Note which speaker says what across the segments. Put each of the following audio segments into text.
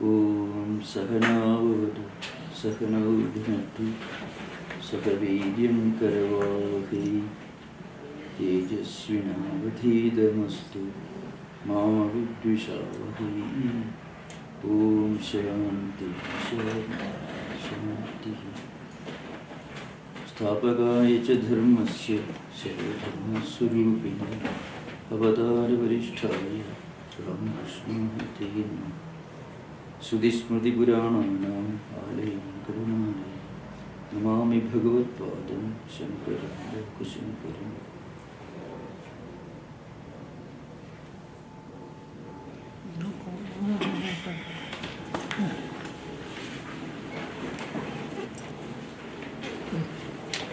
Speaker 1: Om Sahanavadu Sahanavadhanatu Sakavidyam Karavavahi Tejasvinavadhidamastu Ma Vidvishavahi. Om Shanti Shanti Shanti. Stapakaya cha dharmasya sarvadharmasvarupine avatara varishtaya Ramakrishna Namo. Sudhismriti Purananam Alayam Karunalayam Namami Bhagavat Padam Shankaracharya.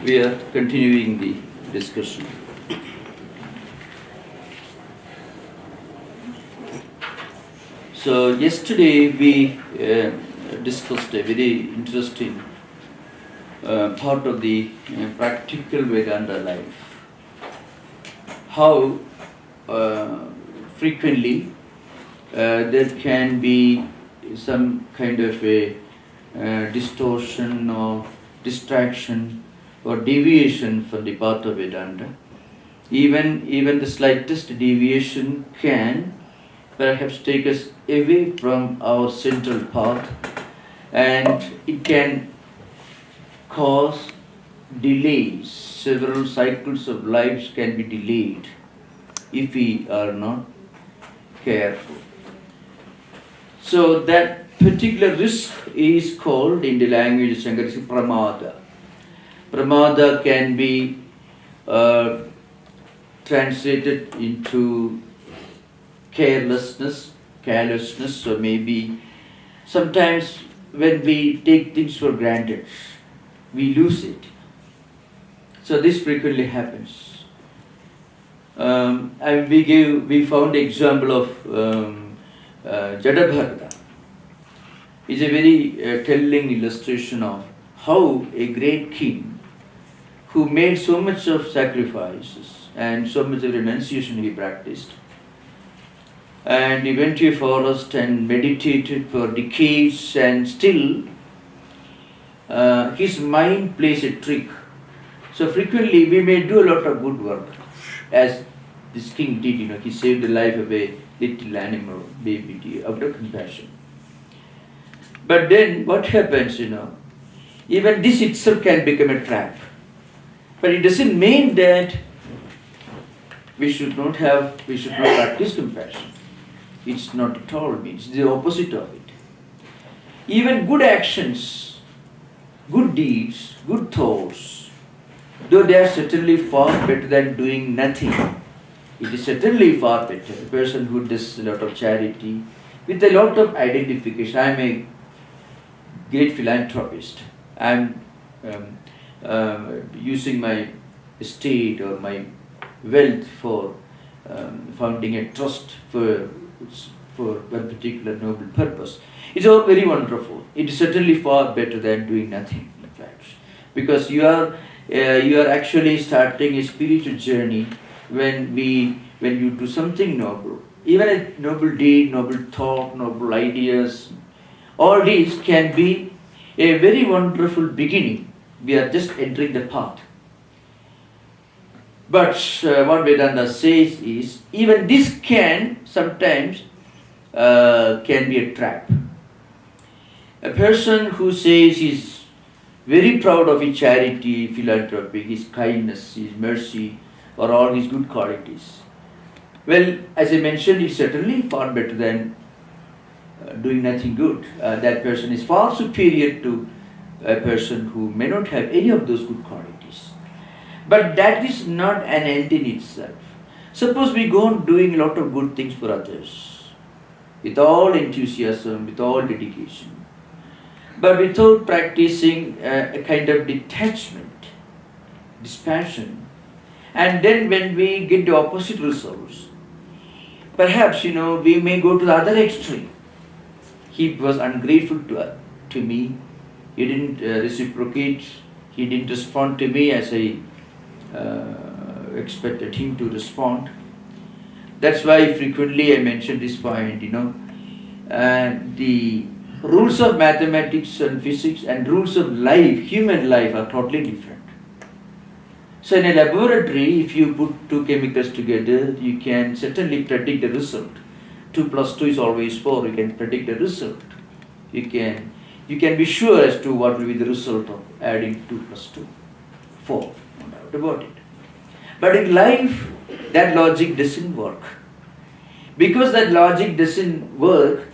Speaker 1: We are continuing the discussion. So yesterday we discussed a very interesting part of the practical Vedanta life. How frequently there can be some kind of a distortion or distraction or deviation from the path of Vedanta. Even the slightest deviation can perhaps take us away from our central path, and it can cause delays. Several cycles of lives can be delayed if we are not careful. So that particular risk is called, in the language of Shankaracharya, pramada. Pramada can be translated into carelessness, or maybe sometimes when we take things for granted, we lose it. So this frequently happens. And we found the example of Jadabharata. It's a very telling illustration of how a great king who made so much of sacrifices and so much of renunciation he practiced, and he went to a forest and meditated for decades, and still his mind plays a trick. So frequently we may do a lot of good work, as this king did. He saved the life of a little animal, baby deer, out of compassion. But then what happens, even this itself can become a trap. But it doesn't mean that we should not practice compassion. It's not at all means, it's the opposite of it. Even good actions, good deeds, good thoughts, though they are certainly far better than doing nothing, it is certainly far better. A person who does a lot of charity, with a lot of identification. I am a great philanthropist. I am using my estate or my wealth for founding a trust for one particular noble purpose. It's all very wonderful. It is certainly far better than doing nothing, in fact, because you are actually starting a spiritual journey when you do something noble, even a noble deed, noble thought, noble ideas. All these can be a very wonderful beginning. We are just entering the path. But what Vedanta says is, even this can sometimes can be a trap. A person who says he's very proud of his charity, philanthropy, his kindness, his mercy, or all his good qualities. Well, as I mentioned, it's certainly far better than doing nothing good. That person is far superior to a person who may not have any of those good qualities. But that is not an end in itself. Suppose we go on doing a lot of good things for others, with all enthusiasm, with all dedication, but without practicing a kind of detachment, dispassion. And then when we get the opposite results, perhaps, we may go to the other extreme. He was ungrateful to me. He didn't reciprocate. He didn't respond to me as I expected him to respond. That's why frequently I mention this point, rules of mathematics and physics and rules of life, human life, are totally different. So in a laboratory, if you put two chemicals together, you can certainly predict the result. 2 plus 2 is always 4. You can predict the result. You can be sure as to what will be the result of adding 2 plus 2. 4. No doubt about it. But in life, that logic doesn't work. Because that logic doesn't work,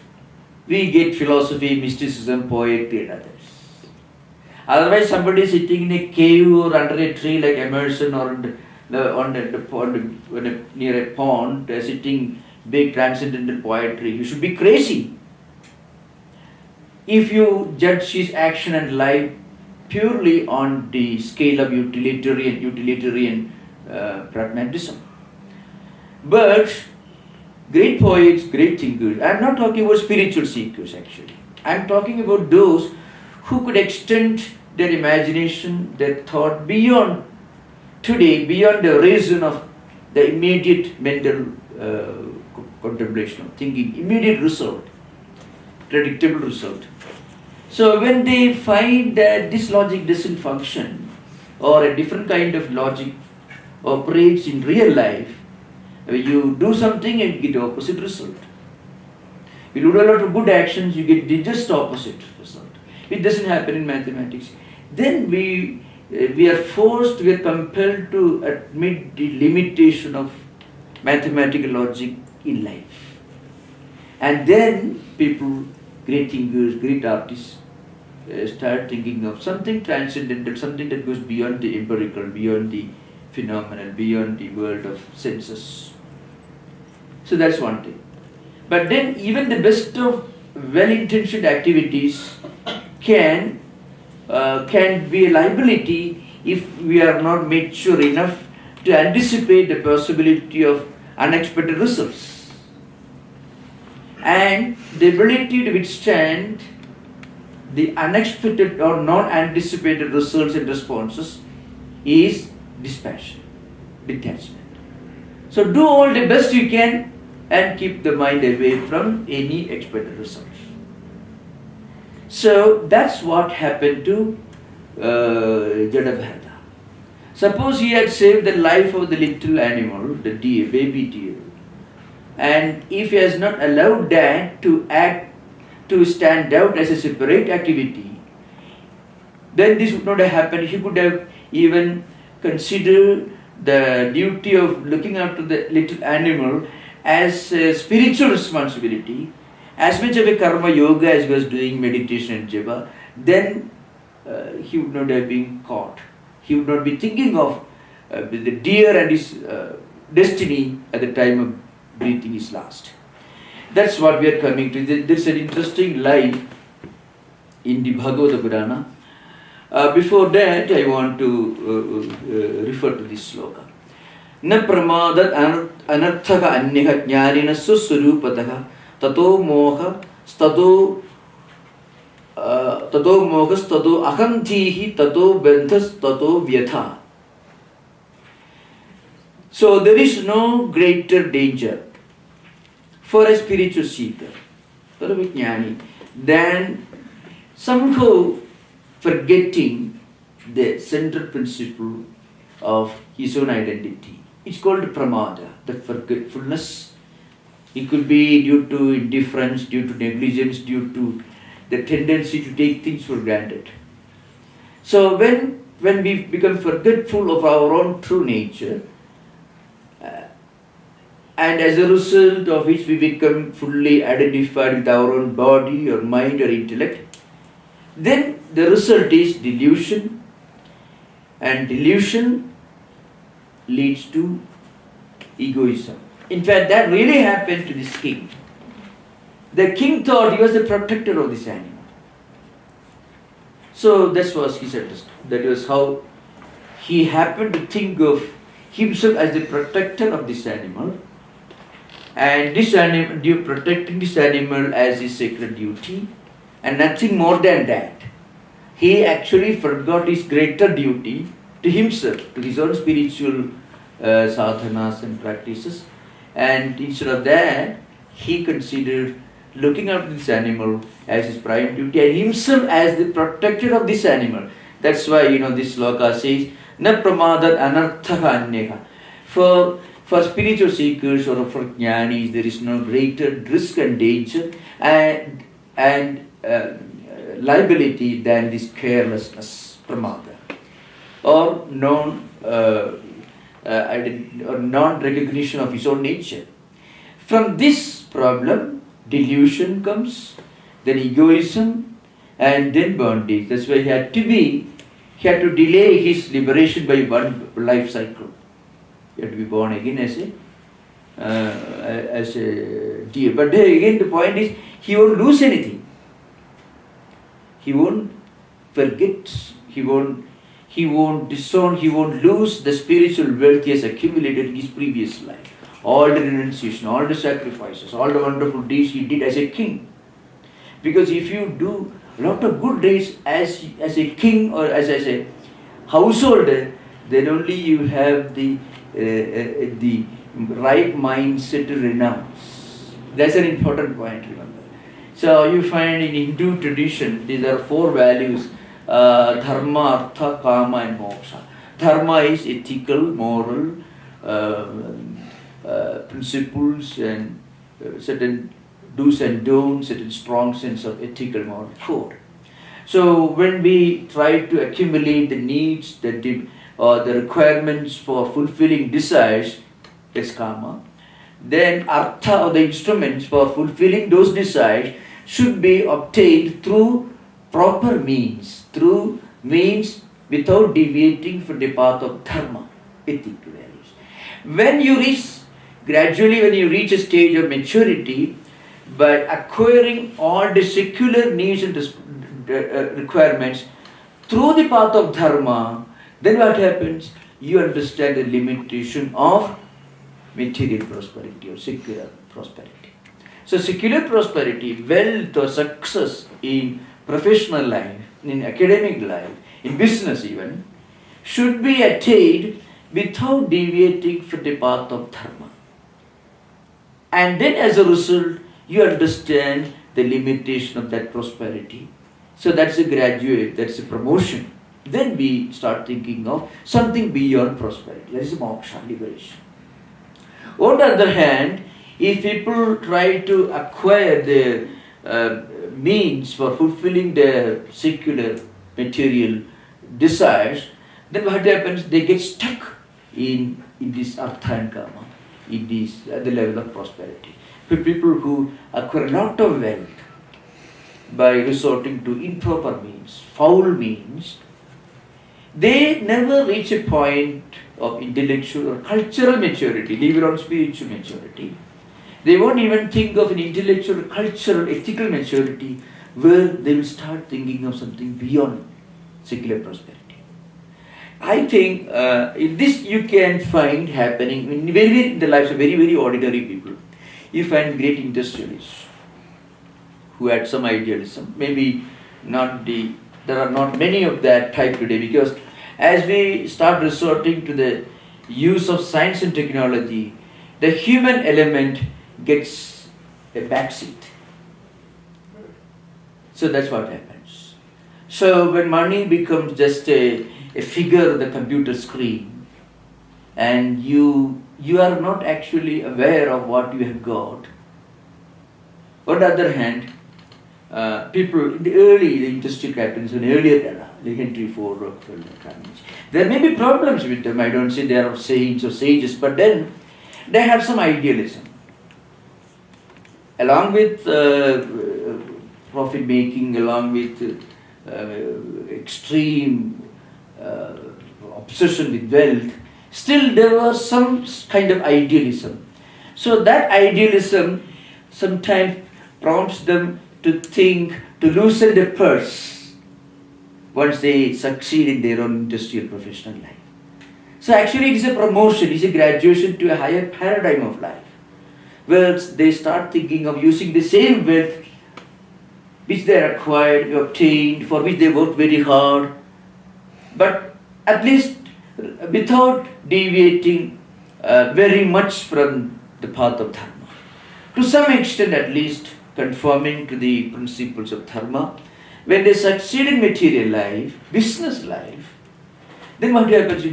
Speaker 1: we get philosophy, mysticism, poetry and others. Otherwise, somebody sitting in a cave or under a tree like Emerson or near a pond, sitting big transcendental poetry, you should be crazy. If you judge his action and life purely on the scale of utilitarian pragmatism. But great poets, great thinkers, I am not talking about spiritual seekers actually. I am talking about those who could extend their imagination, their thought beyond today, beyond the reason of the immediate mental contemplation of thinking, immediate result, predictable result. So when they find that this logic doesn't function, or a different kind of logic operates in real life, you do something and you get the opposite result. You do a lot of good actions, you get the just opposite result. It doesn't happen in mathematics. Then we are compelled to admit the limitation of mathematical logic in life. And then people, great thinkers, great artists, start thinking of something transcendental, something that goes beyond the empirical, beyond the phenomenal, beyond the world of senses. So that's one thing. But then even the best of well-intentioned activities can be a liability if we are not mature enough to anticipate the possibility of unexpected results. And the ability to withstand the unexpected or non-anticipated results and responses is dispassion, detachment. So do all the best you can and keep the mind away from any expected results. So that's what happened to Jadabharata. Suppose he had saved the life of the little animal, the deer, baby deer, and if he has not allowed that to stand out as a separate activity, then this would not have happened. He could have even considered the duty of looking after the little animal as a spiritual responsibility, as much of a karma yoga as he was doing meditation and japa. Then he would not have been caught. He would not be thinking of the deer and his destiny at the time of breathing his last. That's what we are coming to. There's an interesting line in the Bhagavata Purana. Before that, I want to refer to this sloka. Na pramadat anarthaka anyaha jnanina suswarupataha tato moha stado mohas tato ahamtihi tato bandhas tato vyatha. So there is no greater danger for a spiritual seeker, for a vijnani, than somehow forgetting the central principle of his own identity. It's called pramada, the forgetfulness. It could be due to indifference, due to negligence, due to the tendency to take things for granted. So when we become forgetful of our own true nature, and as a result of which we become fully identified with our own body or mind or intellect, then the result is delusion, and delusion leads to egoism. In fact, that really happened to this king. The king thought he was the protector of this animal. So that was his understanding. That was how he happened to think of himself as the protector of this animal, and this animal, protecting this animal as his sacred duty, and nothing more than that. He actually forgot his greater duty to himself, to his own spiritual sadhanas and practices, and instead of that, he considered looking after this animal as his prime duty and himself as the protector of this animal. That's why, this sloka says, Na pramadat anarthaha anneha. For spiritual seekers or for jnanis, there is no greater risk and danger and liability than this carelessness, pramada, or non-recognition of his own nature. From this problem, delusion comes, then egoism, and then bondage. That's why he had to delay his liberation by one life cycle. He had to be born again as a deer. But then again, the point is, he won't lose anything. He won't forget. He won't disown. He won't lose the spiritual wealth he has accumulated in his previous life. All the renunciation, all the sacrifices, all the wonderful deeds he did as a king. Because if you do a lot of good deeds as a king or as a householder, then only you have the right mindset to renounce. That's an important point, remember. So you find in Hindu tradition, these are 4 values, dharma, artha, kama and moksha. Dharma is ethical, moral, principles and certain do's and don'ts, certain strong sense of ethical moral code. So when we try to accumulate the needs, the requirements for fulfilling desires, that's kama. Then artha, or the instruments for fulfilling those desires, should be obtained through proper means, through means without deviating from the path of dharma, ethical values. Gradually when you reach a stage of maturity, by acquiring all the secular needs and requirements through the path of dharma, then what happens? You understand the limitation of material prosperity or secular prosperity. So secular prosperity, wealth or success in professional life, in academic life, in business even, should be attained without deviating from the path of dharma. And then as a result, you understand the limitation of that prosperity. So that's a graduate, that's a promotion. Then we start thinking of something beyond prosperity. That is moksha, liberation. On the other hand, if people try to acquire their means for fulfilling their secular material desires, then what happens? They get stuck in this artha and kama, in this at the level of prosperity. For people who acquire a lot of wealth by resorting to improper means, foul means, they never reach a point of intellectual or cultural maturity, leave alone spiritual maturity. They won't even think of an intellectual, cultural, ethical maturity where they will start thinking of something beyond secular prosperity. I think in this you can find happening in the lives of very, very ordinary people. You find great industrialists who had some idealism. Maybe there are not many of that type today, because as we start resorting to the use of science and technology, the human element gets a backseat. So that's what happens. So when money becomes just a figure on the computer screen, and you are not actually aware of what you have got. On the other hand, people in the industrial capitals in the earlier era, like Henry Ford, Rockefeller, Carnegie, there may be problems with them. I don't say they are saints or sages, but then they have some idealism. Along with profit making, along with extreme obsession with wealth, still there was some kind of idealism. So that idealism sometimes prompts them to think, to loosen their purse once they succeed in their own industrial professional life. So actually it is a promotion, it is a graduation to a higher paradigm of life, where they start thinking of using the same wealth which they acquired, obtained, for which they worked very hard, but at least without deviating very much from the path of dharma. To some extent at least, conforming to the principles of dharma. When they succeed in material life, business life, then what happens,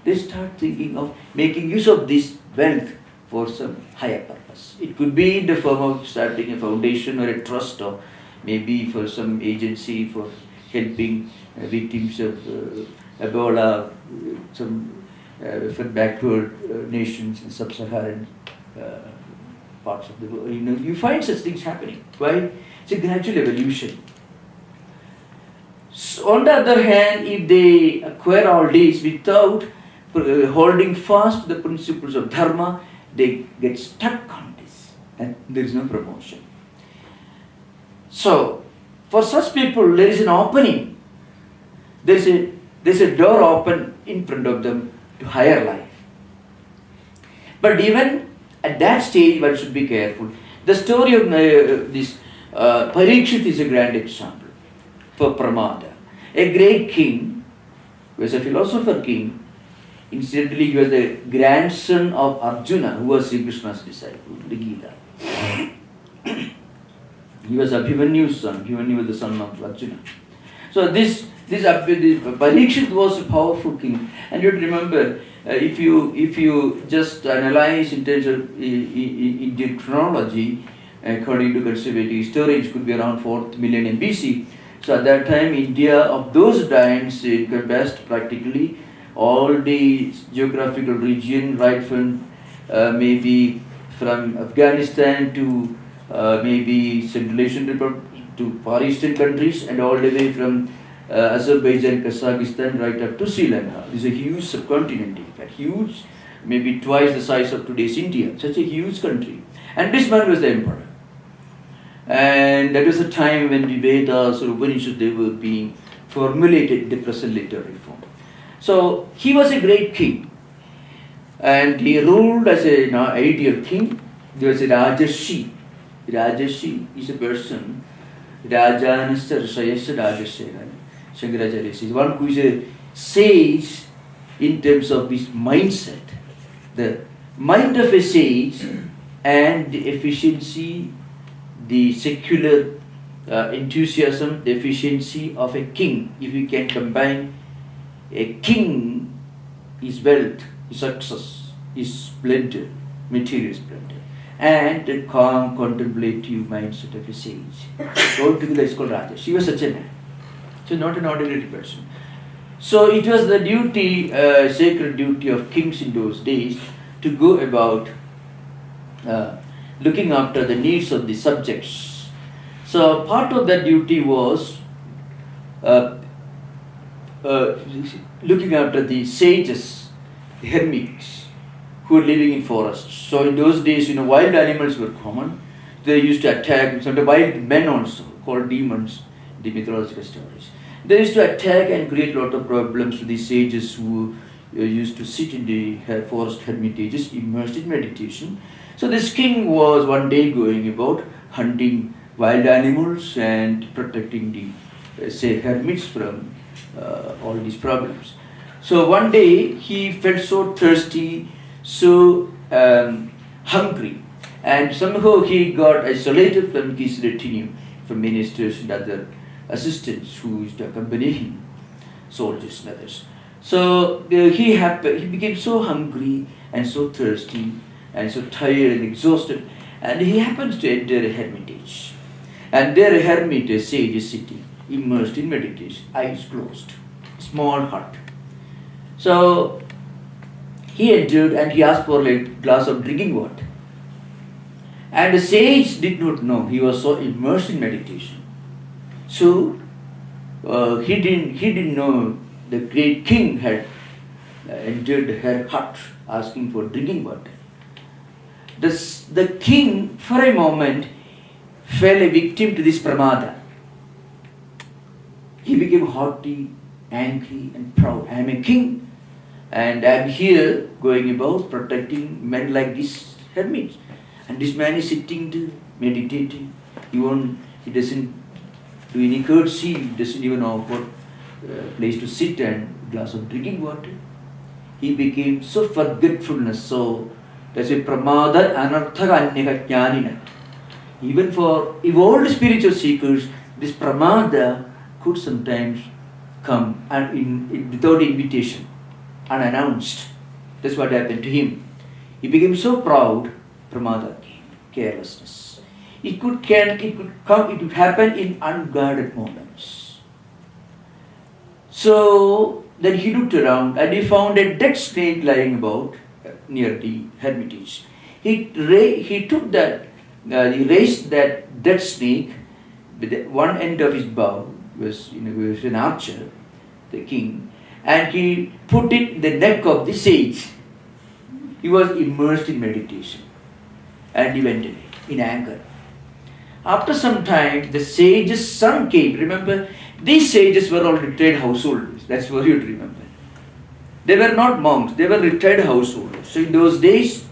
Speaker 1: they start thinking of making use of this wealth for some higher purpose. It could be in the form of starting a foundation or a trust, or maybe for some agency for helping victims of Ebola, some from backward nations in sub-Saharan parts of the world. You find such things happening. Why? It's a gradual evolution. So on the other hand, if they acquire all this without holding fast to the principles of dharma, they get stuck on this and there is no promotion. So, for such people, there is an opening. There's a door open in front of them to higher life. But even at that stage, one should be careful. The story of this Parikshit is a grand example for pramada. A great king, who was a philosopher king, incidentally he was the grandson of Arjuna, who was Sri Krishna's disciple, the Gita. He was Abhimanyu's son. Abhimanyu was the son of Arjuna. So this Parikshit was a powerful king. And you remember, if you just analyze in terms of Indian chronology, according to conservative historians, could be around 4th millennium BC. So at that time, India of those times encompassed practically all the geographical region, right from maybe from Afghanistan to maybe Central Asian Republic to Far Eastern countries, and all the way from Azerbaijan, Kazakhstan, right up to Sri Lanka. This is a huge subcontinent, in fact, huge, maybe twice the size of today's India. Such a huge country. And this man was the emperor. And that was a time when the Vedas or Upanishads, they were being formulated in the present literary form. So he was a great king, and he ruled as an ideal king. There was a Rajarshi. Rajarshi is a person, Rajanasya Rishayasya Rajarshi. Shankaracharya says, one who is a sage in terms of his mindset. The mind of a sage and the efficiency, the secular enthusiasm, the efficiency of a king. If you can combine a king, his wealth, his success, his splendor, material splendor, and the calm, contemplative mindset of a sage. Altogether is called Raja. She was such a man. So not an ordinary person. So it was the duty, sacred duty of kings in those days to go about looking after the needs of the subjects. So part of that duty was looking after the sages, the hermits, who were living in forests. So in those days, wild animals were common. They used to attack, some of the wild men also, called demons, the mythological stories. They used to attack and create a lot of problems to the sages who used to sit in the forest hermitages, immersed in meditation. So this king was one day going about hunting wild animals and protecting the, hermits from all these problems. So one day he felt so thirsty, so hungry, and somehow he got isolated from his retinue, from ministers and other assistants who used to accompany him, soldiers and others. So he became so hungry and so thirsty and so tired and exhausted, and he happens to enter a hermitage. And there a hermit, a sage, is sitting, immersed in meditation, eyes closed, small hut. So he entered and he asked for a glass of drinking water. And the sage did not know, he was so immersed in meditation. So he didn't know the great king had entered her hut asking for drinking water. The king, for a moment, fell a victim to this pramada. He became haughty, angry and proud. I am a king and I am here going about protecting men like this hermit. And this man is sitting there, meditating. He doesn't do any courtesy, he doesn't even offer a place to sit and a glass of drinking water. He became so forgetfulness, so that's a pramada anarthaka anyaka jnanina. Even for evolved spiritual seekers, this pramada could sometimes come without invitation, unannounced. That's what happened to him. He became so proud, pramada came, carelessness. It could happen in unguarded moments. So then he looked around and he found a dead snake lying about near the hermitage. He raised that dead snake with the one end of his bow. He was an archer, the king, and he put it in the neck of the sage. He was immersed in meditation and he went away in anger. After some time, the sage's son came. Remember, these sages were all retired householders. That's what you remember. They were not monks, they were retired householders. So in those days,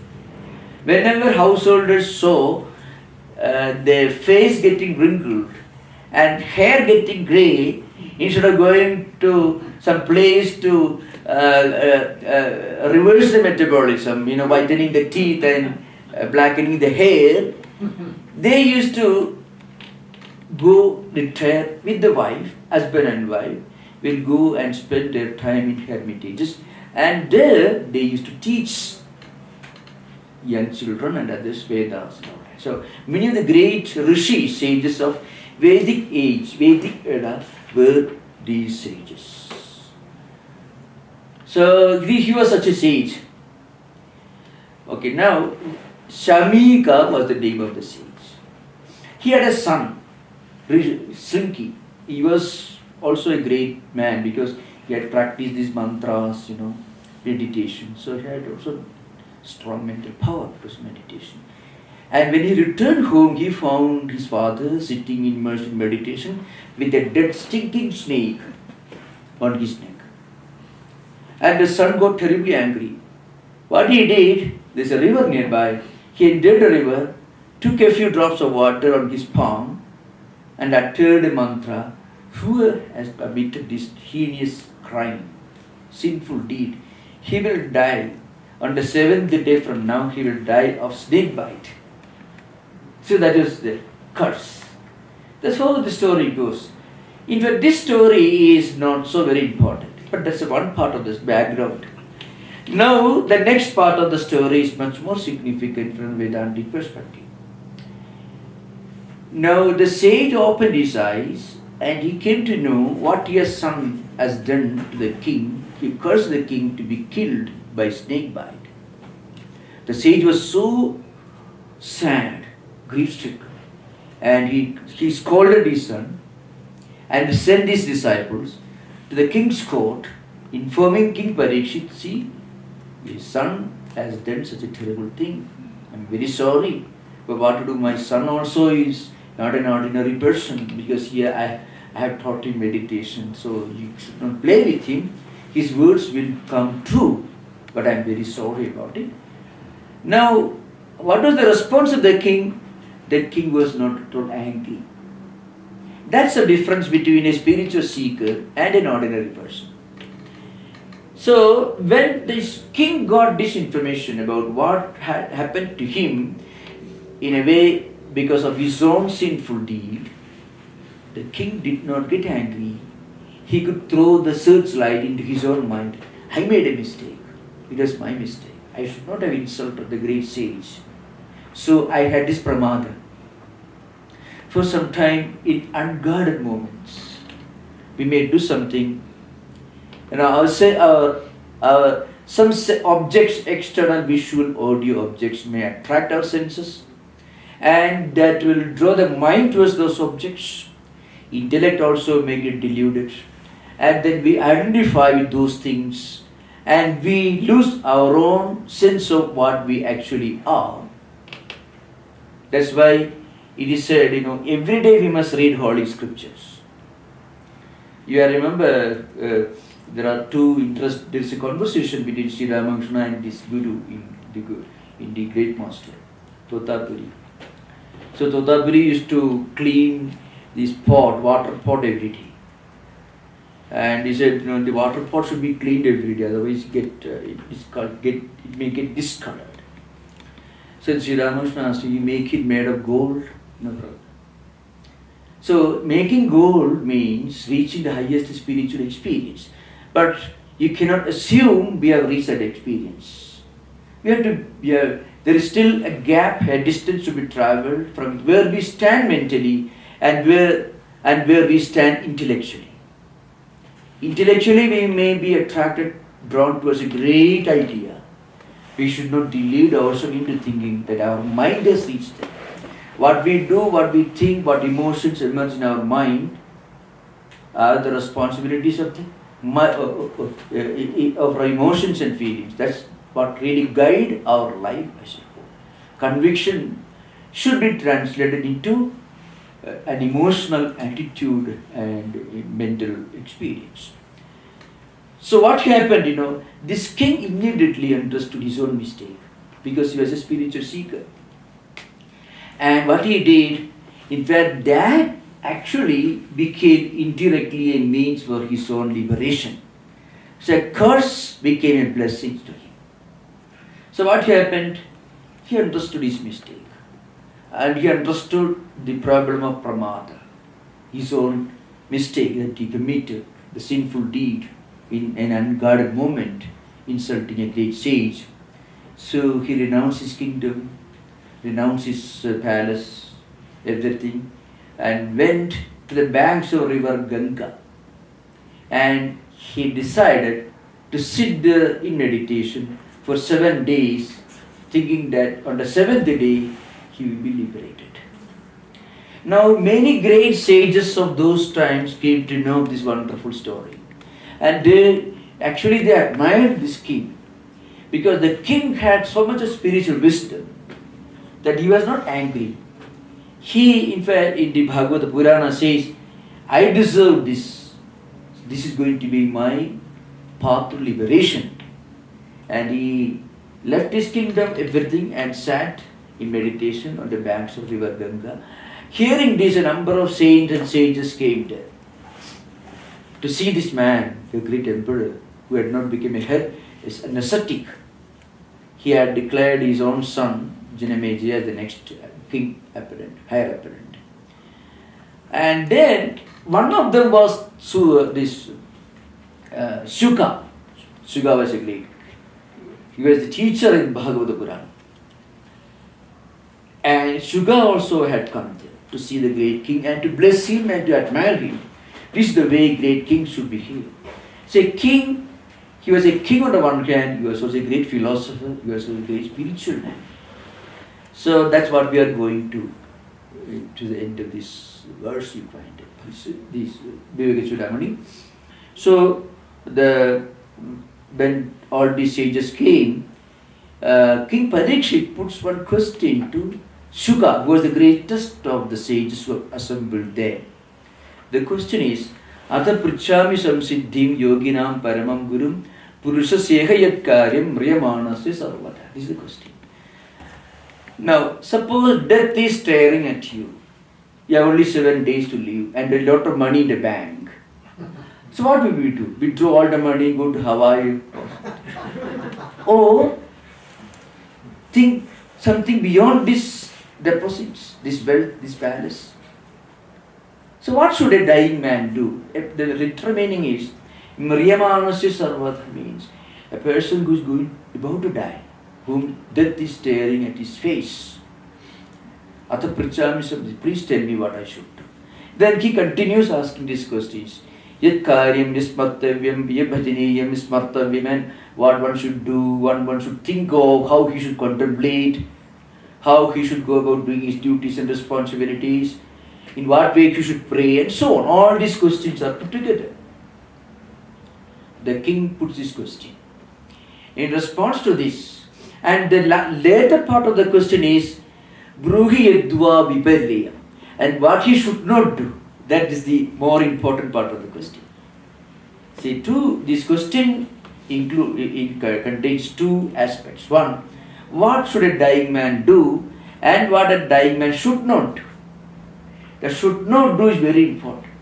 Speaker 1: whenever householders saw their face getting wrinkled and hair getting grey, instead of going to some place to reverse the metabolism, whitening the teeth and blackening the hair, they used to go retire with the wife, husband and wife, will go and spend their time in hermitages, and there they used to teach young children and others Vedas. So many of the great rishis, sages of Vedic age, Vedic era, were these sages. So he was such a sage. Okay, now Shamika was the name of the sage. He had a son, Srinki. He was also a great man because he had practiced these mantras, meditation. So he had also strong mental power because meditation. And when he returned home, he found his father sitting immersed in meditation with a dead stinking snake on his neck. And the son got terribly angry. What he did, there's a river nearby, he entered the river, took a few drops of water on his palm and uttered a mantra. Whoever has committed this heinous crime, sinful deed, he will die. On the 7th day from now, he will die of snake bite. So that is the curse. That's how the story goes. In fact, this story is not so very important, but that's one part of this background. Now, the next part of the story is much more significant from a Vedantic perspective. Now, the sage opened his eyes and he came to know what his son has done to the king. He cursed the king to be killed by snake bite. The sage was so sad, grief-stricken, and he scolded his son and sent his disciples to the king's court, informing King Parikshit, see, his son has done such a terrible thing. I'm very sorry, but what to do? My son also is not an ordinary person because here I have taught him meditation, so you should not play with him. His words will come true, but I'm very sorry about it. Now, what was the response of the king? The king was not at all angry. That's the difference between a spiritual seeker and an ordinary person. So, when this king got this information about what had happened to him, in a way because of his own sinful deed, the king did not get angry. He could throw the searchlight into his own mind. I made a mistake. It was my mistake. I should not have insulted the great sage. So I had this pramada. For some time, in unguarded moments, we may do something. I'll say some objects, external visual, audio objects may attract our senses, and that will draw the mind towards those objects. Intellect also may get deluded, and then we identify with those things, and we lose our own sense of what we actually are. That's why it is said, every day we must read Holy Scriptures. You remember, there are there is a conversation between Sri Ramakrishna and this Guru in the Great Master, Totapuri. So Totapuri used to clean this water pot every day. And he said, the water pot should be cleaned every day, otherwise it may get discolored. So Sri Ramakrishna asked, you make it made of gold? No problem. So making gold means reaching the highest spiritual experience. But you cannot assume we have reached that experience. There is still a gap, a distance to be traveled from where we stand mentally and where we stand intellectually. Intellectually we may be drawn towards a great idea. We should not delude ourselves into thinking that our mind has reached there. What we do, what we think, what emotions emerge in our mind are the responsibilities of our emotions and feelings. That's what really guide our life, I suppose. Conviction should be translated into an emotional attitude and mental experience. So what happened, this king immediately understood his own mistake because he was a spiritual seeker. And what he did, in fact, that actually became indirectly a means for his own liberation. So a curse became a blessing to him. So what happened? He understood his mistake. And he understood the problem of pramada, his own mistake that he committed, the sinful deed in an unguarded moment, insulting a great sage. So he renounced his kingdom, renounced his palace, everything, and went to the banks of river Ganga. And he decided to sit there in meditation for 7 days, thinking that on the 7th day he will be liberated. Now many great sages of those times came to know this wonderful story. And they admired this king because the king had so much of spiritual wisdom that he was not angry. He, in fact, in the Bhagavad Purana says, I deserve this. This is going to be my path to liberation. And he left his kingdom, everything, and sat in meditation on the banks of river Ganga. Hearing this, a number of saints and sages came there to see this man, the great emperor, who had not become an ascetic. He had declared his own son, Janamejaya, as the next king apparent, higher apparent. And then one of them was Shuka. Shuka was a great. He was the teacher in Bhagavad Purana. And Shuka also had come there to see the great king and to bless him and to admire him. This is the way great kings should be here. So a king, he was a king on the one hand, he was also a great philosopher, he was also a great spiritual man. So that's what we are going to the end of this verse you find it. This Vivekachudamani. So when all these sages came, King Parikshit puts one question to Shuka, who was the greatest of the sages who were assembled there. The question is, Atha Prichami Samsiddhim Yoginam Paramam Gurum Purusha Sehayat Karyam Mriyamanasya Sarvata. This is the question. Now, suppose death is staring at you. You have only 7 days to live and a lot of money in the bank. So what will we do? Withdraw all the money, go to Hawaii? Or think something beyond this deposits, this wealth, this palace? So what should a dying man do? The literal meaning is, Mriyamanasya Sarvata means a person who is about to die, whom death is staring at his face. Atha Prichami Samsiddhim, please tell me what I should do. Then he continues asking these questions. Yat karyam nismartavyam yabhajaniyam nismartavyam, and what one should do, one should think of, how he should contemplate, how he should go about doing his duties and responsibilities, in what way he should pray, and so on. All these questions are put together. The king puts this question. In response to this, and the later part of the question is, Bruhi Yadva Viparya, and what he should not do. That is the more important part of the question. See, this question contains two aspects. One, what should a dying man do, and what a dying man should not do. The should not do is very important.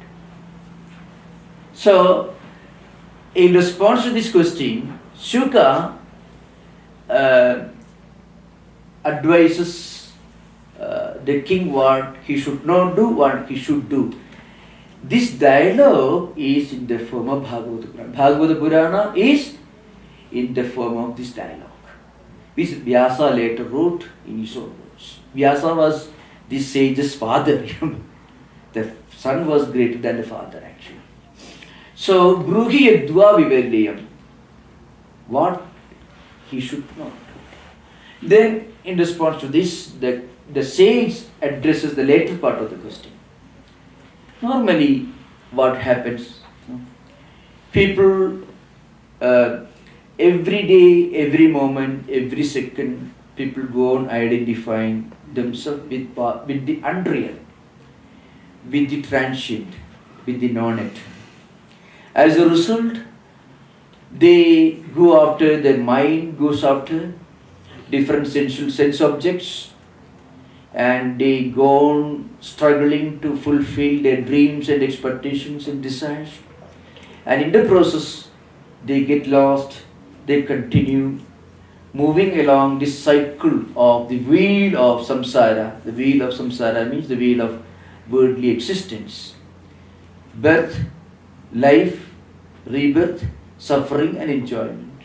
Speaker 1: So, in response to this question, Shuka advises the king what he should not do, what he should do. This dialogue is in the form of Bhagavata Purana. Bhagavata Purana is in the form of this dialogue, which Vyasa later wrote in his own words. Vyasa was this sage's father. The son was greater than the father actually. So, Bruhi Yadva Vivekachudamani, what he should not do. Then, in response to this, the sage addresses the later part of the question. Normally, what happens? People, every day, every moment, every second, people go on identifying themselves with the unreal, with the transient, with the non-net. As a result, they go after, their mind goes after different sense objects, and they go on struggling to fulfill their dreams and expectations and desires. And in the process, they get lost, they continue moving along this cycle of the wheel of samsara. The wheel of samsara means the wheel of worldly existence. Birth, life, rebirth, suffering and enjoyment.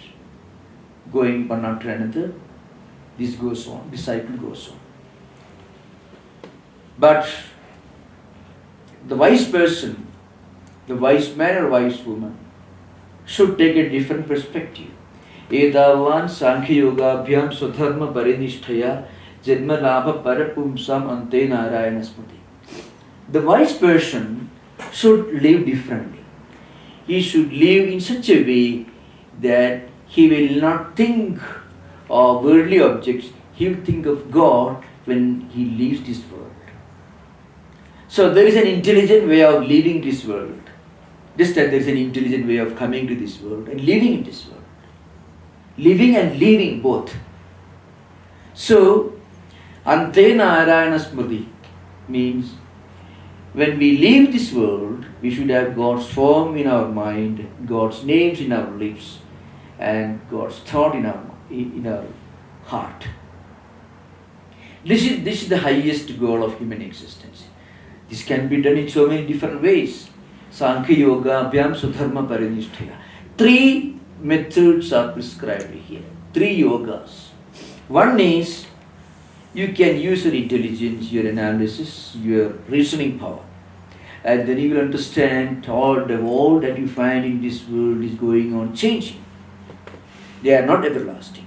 Speaker 1: Going one after another, this goes on, this cycle goes on. But the wise person, the wise man or wise woman, should take a different perspective. Edavan Sankhya Yoga Abhyam Swadharma Parinishthaya Janma Labha Parapumsam Ante Narayana Smriti. The wise person should live differently. He should live in such a way that he will not think of worldly objects, he will think of God when he leaves this world. So there is an intelligent way of leaving this world. Just that there is an intelligent way of coming to this world and living in this world. Living and leaving both. So, Ante Narayana Smriti means when we leave this world, we should have God's form in our mind, God's names in our lips, and God's thought in our heart. This is the highest goal of human existence. This can be done in so many different ways. Sankhya Yoga, Abhyam Swadharma Parinishthaya. 3 methods are prescribed here. 3 yogas. One is you can use your intelligence, your analysis, your reasoning power. And then you will understand all that you find in this world is going on changing. They are not everlasting.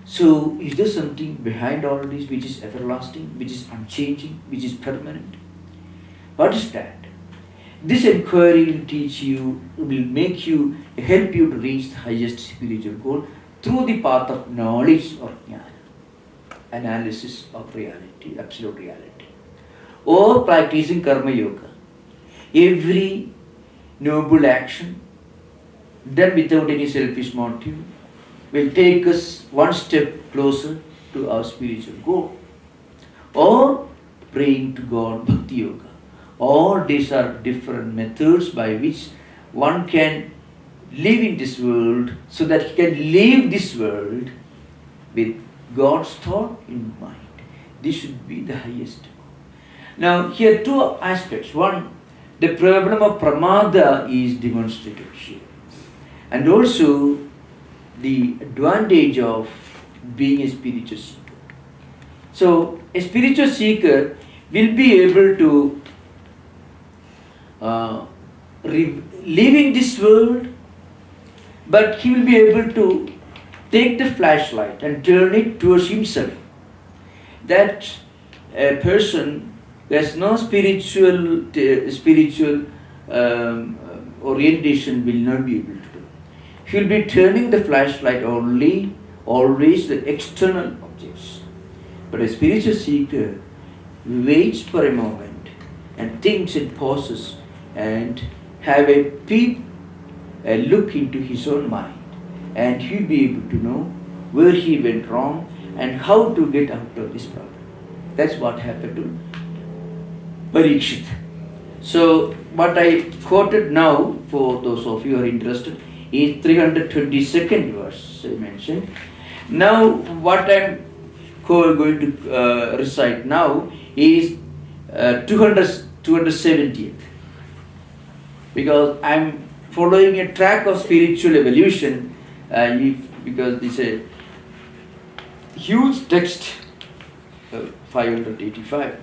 Speaker 1: So is there something behind all this which is everlasting, which is unchanging, which is permanent? What is that? This inquiry will teach you, will make you, help you to reach the highest spiritual goal through the path of knowledge or jnana, analysis of reality, absolute reality, or practicing karma yoga. Every noble action done without any selfish motive will take us one step closer to our spiritual goal. Or praying to God, bhakti yoga. All these are different methods by which one can live in this world so that he can leave this world with God's thought in mind. This should be the highest. Now here 2 aspects. One, the problem of pramada is demonstrated here. And also the advantage of being a spiritual seeker. So a spiritual seeker will be able to live in this world, but he will be able to take the flashlight and turn it towards himself. That a person who has no spiritual orientation will not be able to do. He will be turning the flashlight always the external objects. But a spiritual seeker waits for a moment and thinks and pauses and have a look into his own mind, and he'll be able to know where he went wrong and how to get out of this problem. That's what happened to Parikshit. So what I quoted now, for those of you who are interested, is 322nd verse I mentioned. Now what I'm going to recite now is 270th. Because I am following a track of spiritual evolution, because this is a huge text, 585.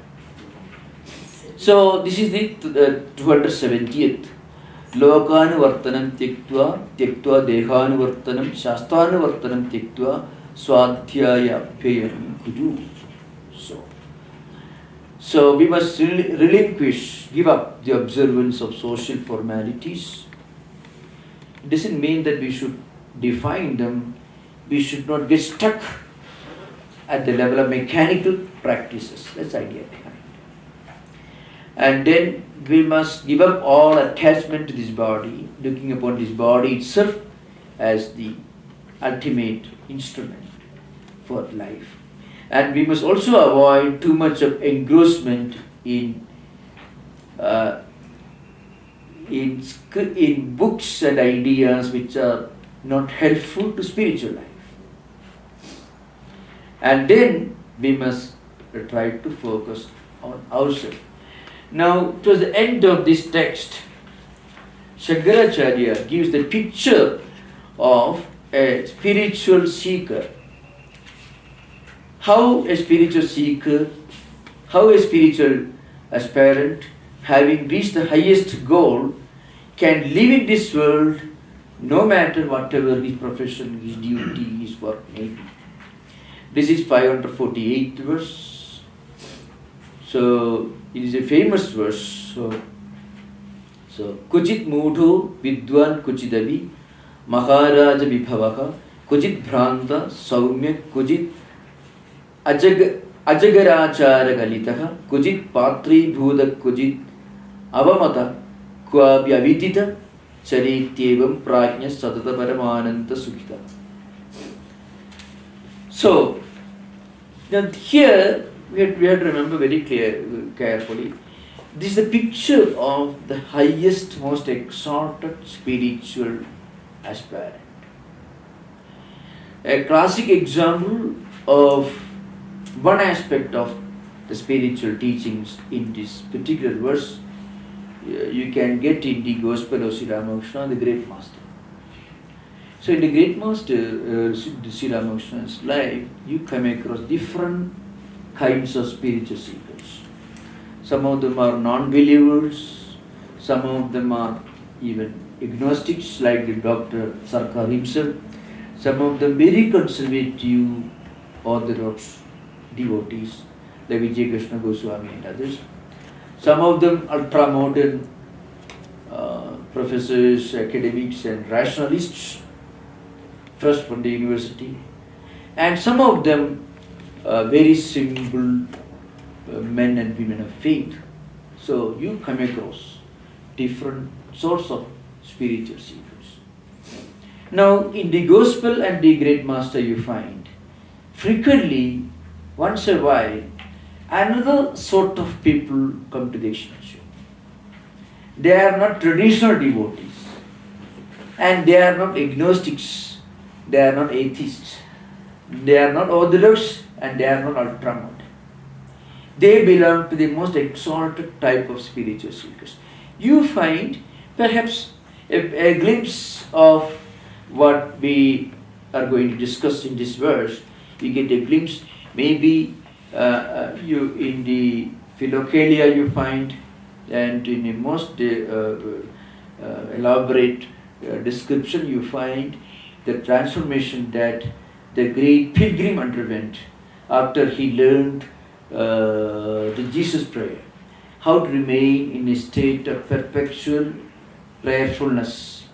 Speaker 1: So this is the 270th. Lokanuvartanam tyaktva dehanuvartanam shastranuvartanam tyaktva swadhyaya abhyayanam kuju. So we must relinquish, give up the observance of social formalities. It doesn't mean that we should define them. We should not get stuck at the level of mechanical practices. That's the idea behind it. And then we must give up all attachment to this body, looking upon this body itself as the ultimate instrument for life. And we must also avoid too much of engrossment in books and ideas which are not helpful to spiritual life. And then we must try to focus on ourselves. Now, towards the end of this text, Shankaracharya gives the picture of a spiritual seeker. How a spiritual seeker, how a spiritual aspirant, having reached the highest goal, can live in this world no matter whatever his profession, his duty, his work may be. This is 548th verse. So it is a famous verse. So Kuchit Mudho Vidwan Kuchidavi Maharaja Vibhavaha Kuchit Bhranta Saumya Kuchit Ajagarachara Galitaha Kuchit Patri Bhuda Kuchit Avamata Kwabhyavitita Charityevam Prajna Satata Paramananta Sukhita. So now here we have to remember very carefully, this is a picture of the highest, most exalted spiritual aspirant. A classic example of one aspect of the spiritual teachings in this particular verse you can get in the Gospel of Sri Ramakrishna, the Great Master. So in the Great Master, Sri Ramakrishna's life, you come across different kinds of spiritual seekers. Some of them are non-believers, some of them are even agnostics like the Dr. Sarkar himself, some of them very conservative orthodox devotees like Vijay Krishna Goswami and others. Some of them ultra-modern professors, academics and rationalists, first from the university, and some of them very simple men and women of faith. So you come across different sorts of spiritual seekers. Now in the Gospel and the Great Master you find frequently, once a while, another sort of people come to the explanation. They are not traditional devotees and they are not agnostics, they are not atheists, they are not orthodox and they are not ultra-modern. They belong to the most exalted type of spiritual seekers. You find perhaps a glimpse of what we are going to discuss in this verse. You get a glimpse, maybe you in the Philokalia you find, and in a most elaborate description you find the transformation that the great pilgrim underwent after he learned the Jesus prayer, how to remain in a state of perpetual prayerfulness.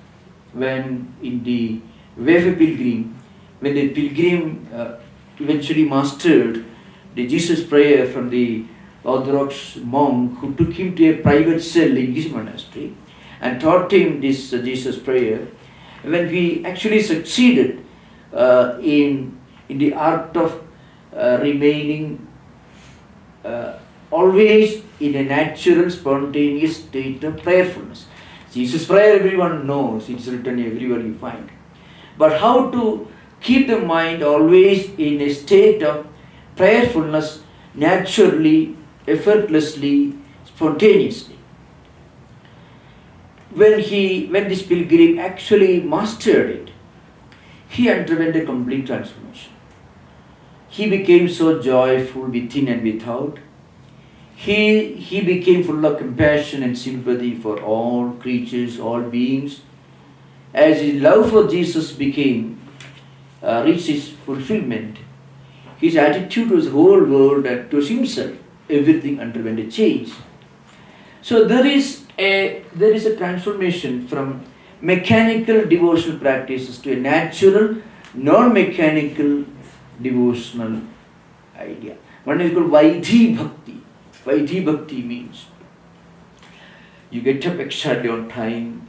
Speaker 1: When in the way of a pilgrim, when the pilgrim eventually mastered the Jesus prayer from the Orthodox monk who took him to a private cell in his monastery and taught him this Jesus prayer, when he actually succeeded in the art of remaining always in a natural, spontaneous state of prayerfulness. Jesus' prayer everyone knows, it's written everywhere you find. But how to keep the mind always in a state of prayerfulness naturally, effortlessly, spontaneously. When this pilgrim actually mastered it, he underwent a complete transformation. He became so joyful within and without. He became full of compassion and sympathy for all creatures, all beings. As his love for Jesus reached its fulfillment, his attitude towards the whole world and towards himself, everything underwent a change. So there is a transformation from mechanical devotional practices to a natural, non-mechanical devotional idea. One is called Vaidhi Bhakti. Vaidhi Bhakti means you get up exactly on time,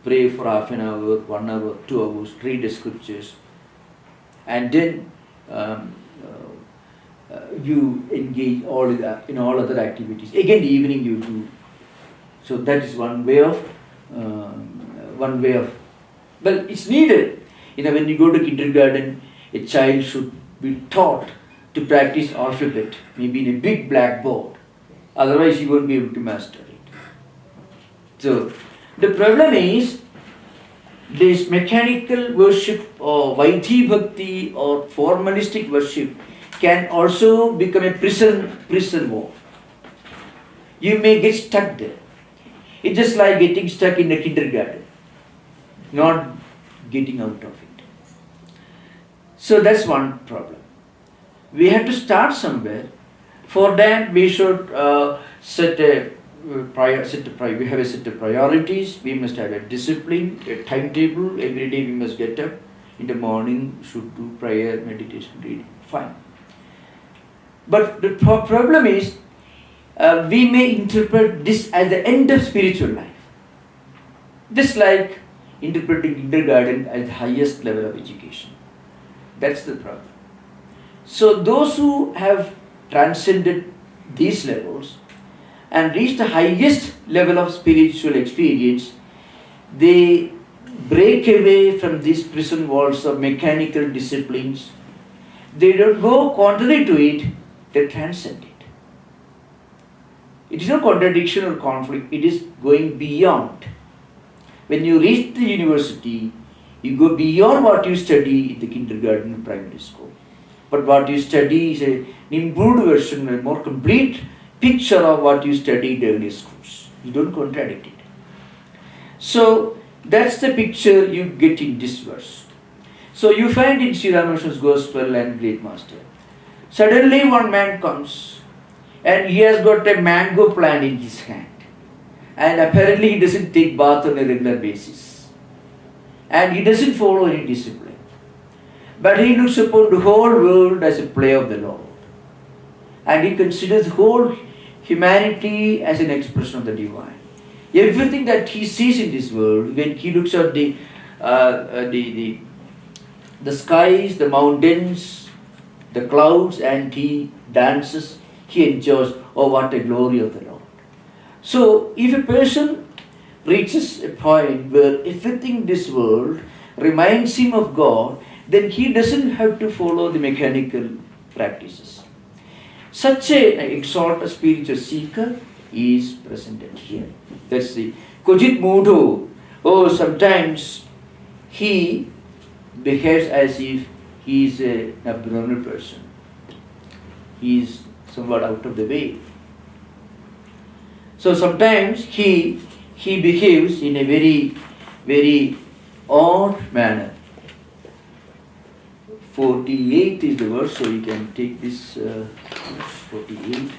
Speaker 1: pray for half an hour, 1 hour, 2 hours, read the scriptures, and then you engage in all other activities. Again, the evening you do. So that is one way of. Well, it's needed. When you go to kindergarten, a child should be taught to practice alphabet, maybe in a big blackboard. Otherwise, he won't be able to master it. So the problem is this mechanical worship or Vaidhi Bhakti or formalistic worship can also become a prison wall. You may get stuck there. It's just like getting stuck in a kindergarten, not getting out of it. So that's one problem. We have to start somewhere. For that, we should set a set of priorities. We must have a discipline, a timetable. Every day we must get up in the morning, should do prayer, meditation, reading. Fine. But the problem is, we may interpret this as the end of spiritual life. Just like interpreting kindergarten as the highest level of education. That's the problem. So those who have transcended these levels and reached the highest level of spiritual experience, they break away from these prison walls of mechanical disciplines. They don't go contrary to it, they transcend it. It is not contradiction or conflict, it is going beyond. When you reach the university, you go beyond what you study in the kindergarten and primary school. But what you study is an improved version, a more complete picture of what you studied in earlier schools. You don't contradict it. So that's the picture you get in this verse. So you find in Sri Ramakrishna's Gospel and Great Master. Suddenly one man comes and he has got a mango plant in his hand. And apparently he doesn't take bath on a regular basis. And he doesn't follow any discipline. But he looks upon the whole world as a play of the Lord. And he considers the whole humanity as an expression of the divine. Everything that he sees in this world, when he looks at the skies, the mountains, the clouds, and he dances, he enjoys, oh, what a glory of the Lord. So, if a person reaches a point where everything in this world reminds him of God, then he doesn't have to follow the mechanical practices. Such an exalted spiritual seeker is presented here. That's the Kojit Mudo. Oh, sometimes he behaves as if he is an abnormal person. He is somewhat out of the way. So sometimes he behaves in a very, very odd manner. 48 is the verse, so you can take this 48.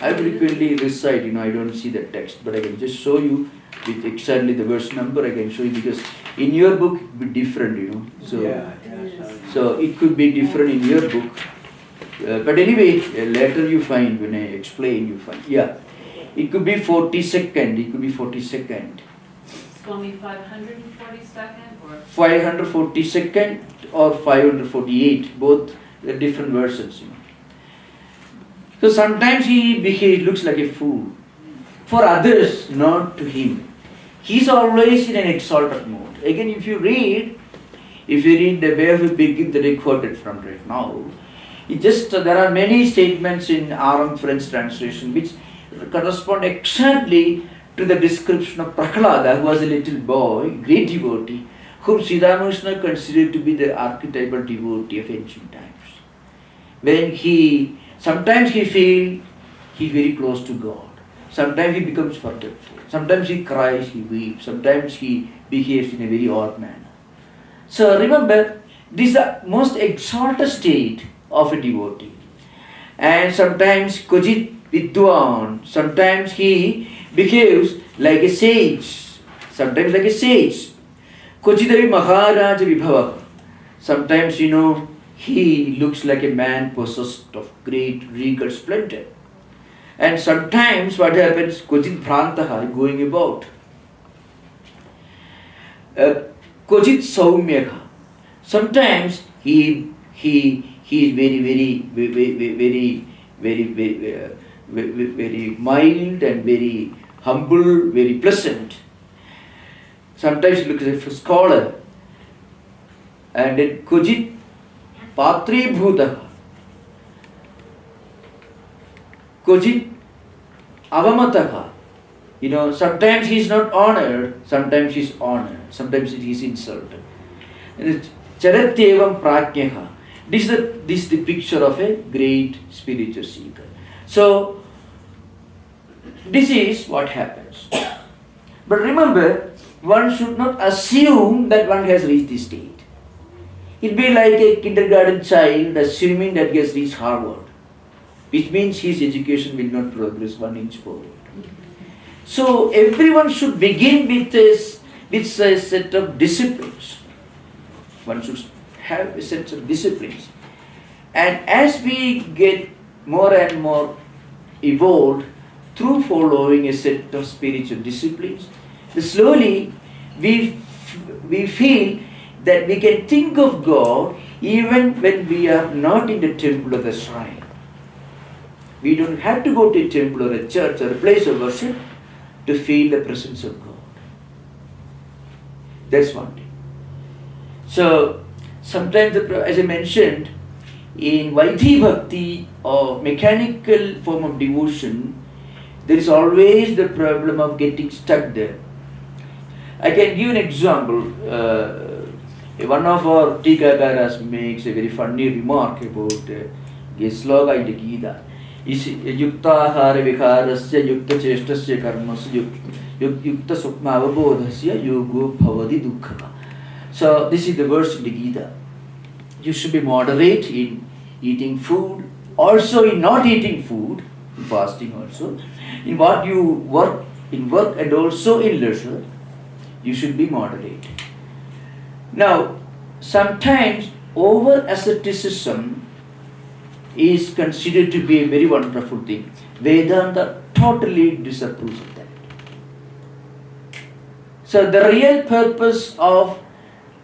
Speaker 1: I frequently recite, I don't see the text, but I can just show you with exactly the verse number. I can show you because in your book it will be different, So it could be different in your book. But anyway, later you find, when I explain, you find. Yeah. It could be 42nd. It could be 42nd.
Speaker 2: Swami 542nd or?
Speaker 1: 542nd or 548. Both different versions. So sometimes he looks like a fool. For others, not to him. He is always in an exalted mode. Again, if you read the way of begin that I quoted from right now, there are many statements in R.M. French translation which correspond exactly to the description of Prahlada, who was a little boy, great devotee, whom Sri Ramakrishna considered to be the archetypal devotee of ancient times. When sometimes he feels he is very close to God. Sometimes he becomes forgetful. Sometimes he cries, he weeps. Sometimes he behaves in a very odd manner. So remember, this is the most exalted state of a devotee. And sometimes Kojit Vidwan, sometimes he behaves like a sage. Sometimes like a sage. Kojitavi Maharaja Vibhava. Sometimes, he looks like a man possessed of great regal splendor. And sometimes what happens, Kojit Bhrantaha, going about. Kojit Saumyaka. Sometimes he is very mild and very humble, very pleasant. Sometimes he looks like a scholar. And then Kojit Patri Bhuta. Kojit Avamataha. Sometimes he is not honored, sometimes he is honored, sometimes he is insulted. Charatyevam Prajnaha. This is the picture of a great spiritual seeker. So, this is what happens. But remember, one should not assume that one has reached this state. It will be like a kindergarten child assuming that he has reached Harvard, which means his education will not progress 1 inch forward. So everyone should begin with a set of disciplines. One should have a set of disciplines. And as we get more and more evolved through following a set of spiritual disciplines, slowly we feel that we can think of God even when we are not in the temple or the shrine. We don't have to go to a temple or a church or a place of worship to feel the presence of God. That's one thing. So, sometimes, as I mentioned, in Vaidhi Bhakti or mechanical form of devotion, there is always the problem of getting stuck there. I can give an example. One of our Tikakaras makes a very funny remark about a sloka in the Gita. Yuktahara viharasya yukta cheshtasya karmasya yukta sukma avabodhasya yogo bhavati dukkha. So this is the verse in the Gita. You should be moderate in eating food, also in not eating food, in fasting also, in what you work and also in leisure, you should be moderate. Now, sometimes over asceticism is considered to be a very wonderful thing. Vedanta totally disapproves of that. So the real purpose of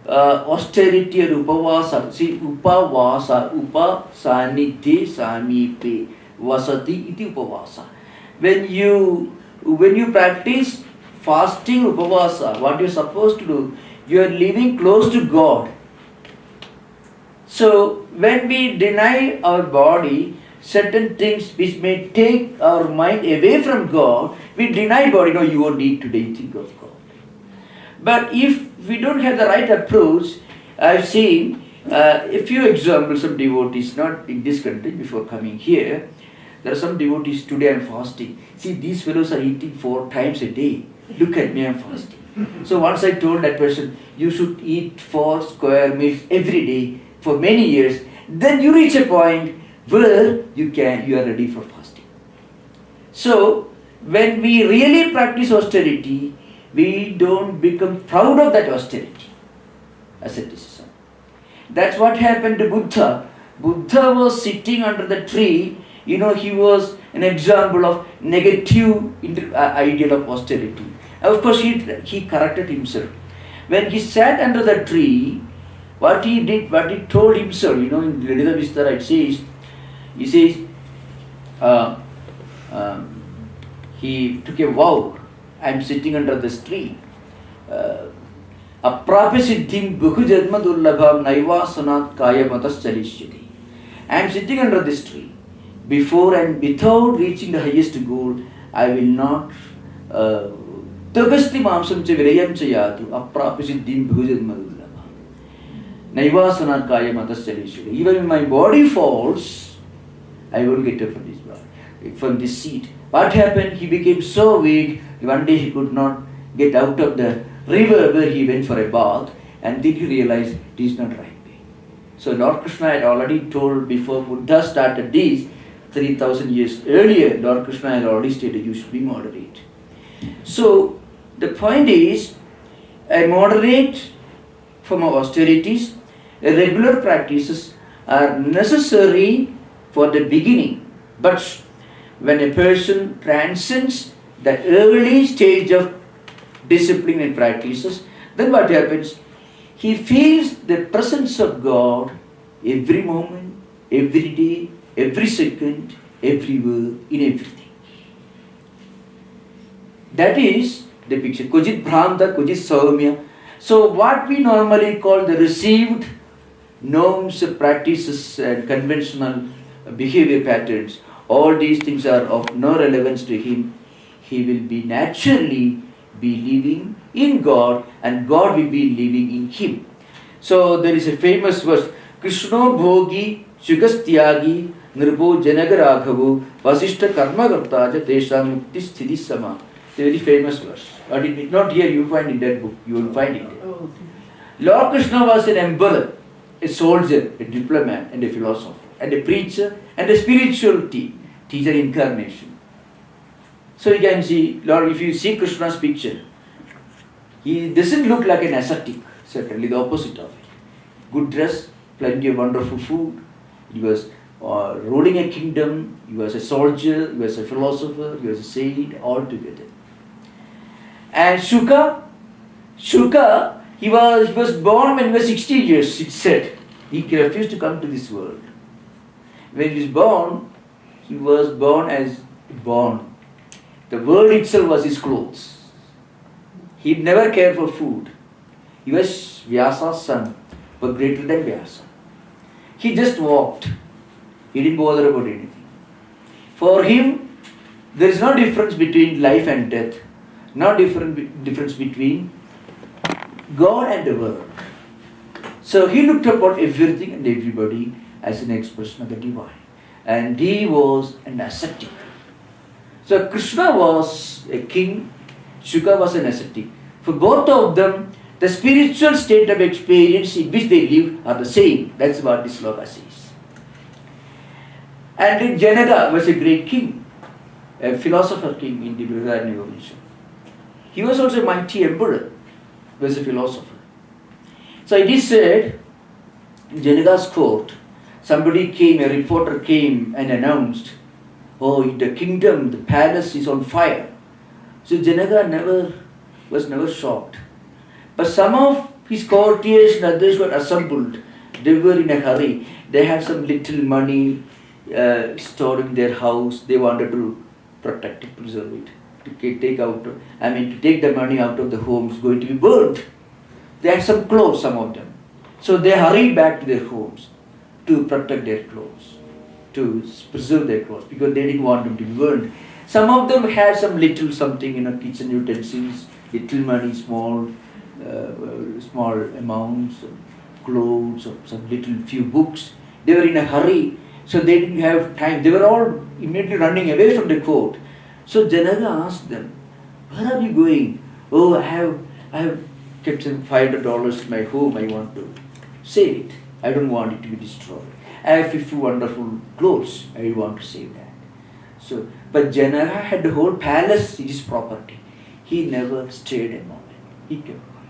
Speaker 1: austerity or upavasa, see upavasa, upasanithe samipe vasati iti upavasa. When you practice fasting upavasa, what you're supposed to do, you are living close to God. So when we deny our body certain things which may take our mind away from God, we deny body. No, you won't eat today, think of God. But if we don't have the right approach, I've seen a few examples of devotees, not in this country, before coming here. There are some devotees, today I'm fasting. See, these fellows are eating 4 times a day. Look at me, I'm fasting. So once I told that person, you should eat 4 square meals every day for many years, then you reach a point where you are ready for fasting. So when we really practice austerity, we don't become proud of that austerity, asceticism. That's what happened to Buddha. Buddha was sitting under the tree. He was an example of negative ideal of austerity. Of course, he corrected himself. When he sat under the tree, what he told himself, in Lalita Vistara it says, he says, uh, um, he took a vow. I am sitting under this tree. Aprapasiddhim bhujanma dullabham naivasanat kaya matas chalishyati. I am sitting under this tree. Before and without reaching the highest goal, I will not Tagasti mamsam cha virayam cha yatu aprapasiddhim bhujanma dullabham naivasanat kaya matas chalishyati. Even if my body falls, I won't get up from this seat. What happened? He became so weak. One day he could not get out of the river where he went for a bath, and then he realized it is not right way. So Lord Krishna had already told before Buddha started this, 3000 years earlier, Lord Krishna had already stated you should be moderate. So the point is, a moderate form of austerities, regular practices are necessary for the beginning. But when a person transcends the early stage of discipline and practices, then what happens? He feels the presence of God every moment, every day, every second, everywhere, in everything. That is the picture. Kujit Bhranta, Kujit Saumya. So what we normally call the received norms, practices and conventional behavior patterns, all these things are of no relevance to him. He will be naturally be living in God, and God will be living in him. So there is a famous verse, Krishna bhogi chugastyagi nirbo janagaraghavu vasishta karma gartaja tesha mukti sthiti sama. It's a very famous verse. But it is not here, you find in that book, you will find it there. Lord Krishna was an emperor, a soldier, a diplomat and a philosopher, and a preacher and a spiritual teacher incarnation. So you can see, Lord, if you see Krishna's picture, he doesn't look like an ascetic, certainly the opposite of it. Good dress, plenty of wonderful food, he was ruling a kingdom, he was a soldier, he was a philosopher, he was a saint, all together. And Shuka, he was born when he was 60 years, it said. He refused to come to this world. When he was born as born. The world itself was his clothes. He never cared for food. He was Vyasa's son, but greater than Vyasa. He just walked. He didn't bother about anything. For him, there is no difference between life and death. No difference between God and the world. So he looked upon everything and everybody as an expression of the divine. And he was an ascetic. So Krishna was a king, Shuka was an ascetic. For both of them, the spiritual state of experience in which they live are the same. That's what this sloka says. And Janaka was a great king, a philosopher king in the Brihadaranyaka Upanishad. He was also a mighty emperor, he was a philosopher. So it is said, in Janaka's court, somebody came, a reporter came and announced, oh, the kingdom, the palace is on fire. So Janaka was never shocked. But some of his courtiers and others were assembled. They were in a hurry. They had some little money stored in their house. They wanted to protect it, preserve it. To take the money out of the home is going to be burned. They had some clothes, some of them. So they hurried back to their homes to protect their clothes, to preserve their clothes, because they didn't want them to be burned. Some of them had some little something, kitchen utensils, little money, small amounts, clothes, or some little few books. They were in a hurry, so they didn't have time. They were all immediately running away from the court. So Janaka asked them, where are you going? Oh, I have kept some $500 in my home. I want to save it. I don't want it to be destroyed. I have 50 wonderful clothes. I want to save that. So, but Janaka had the whole palace, his property. He never stayed a moment. He kept quiet.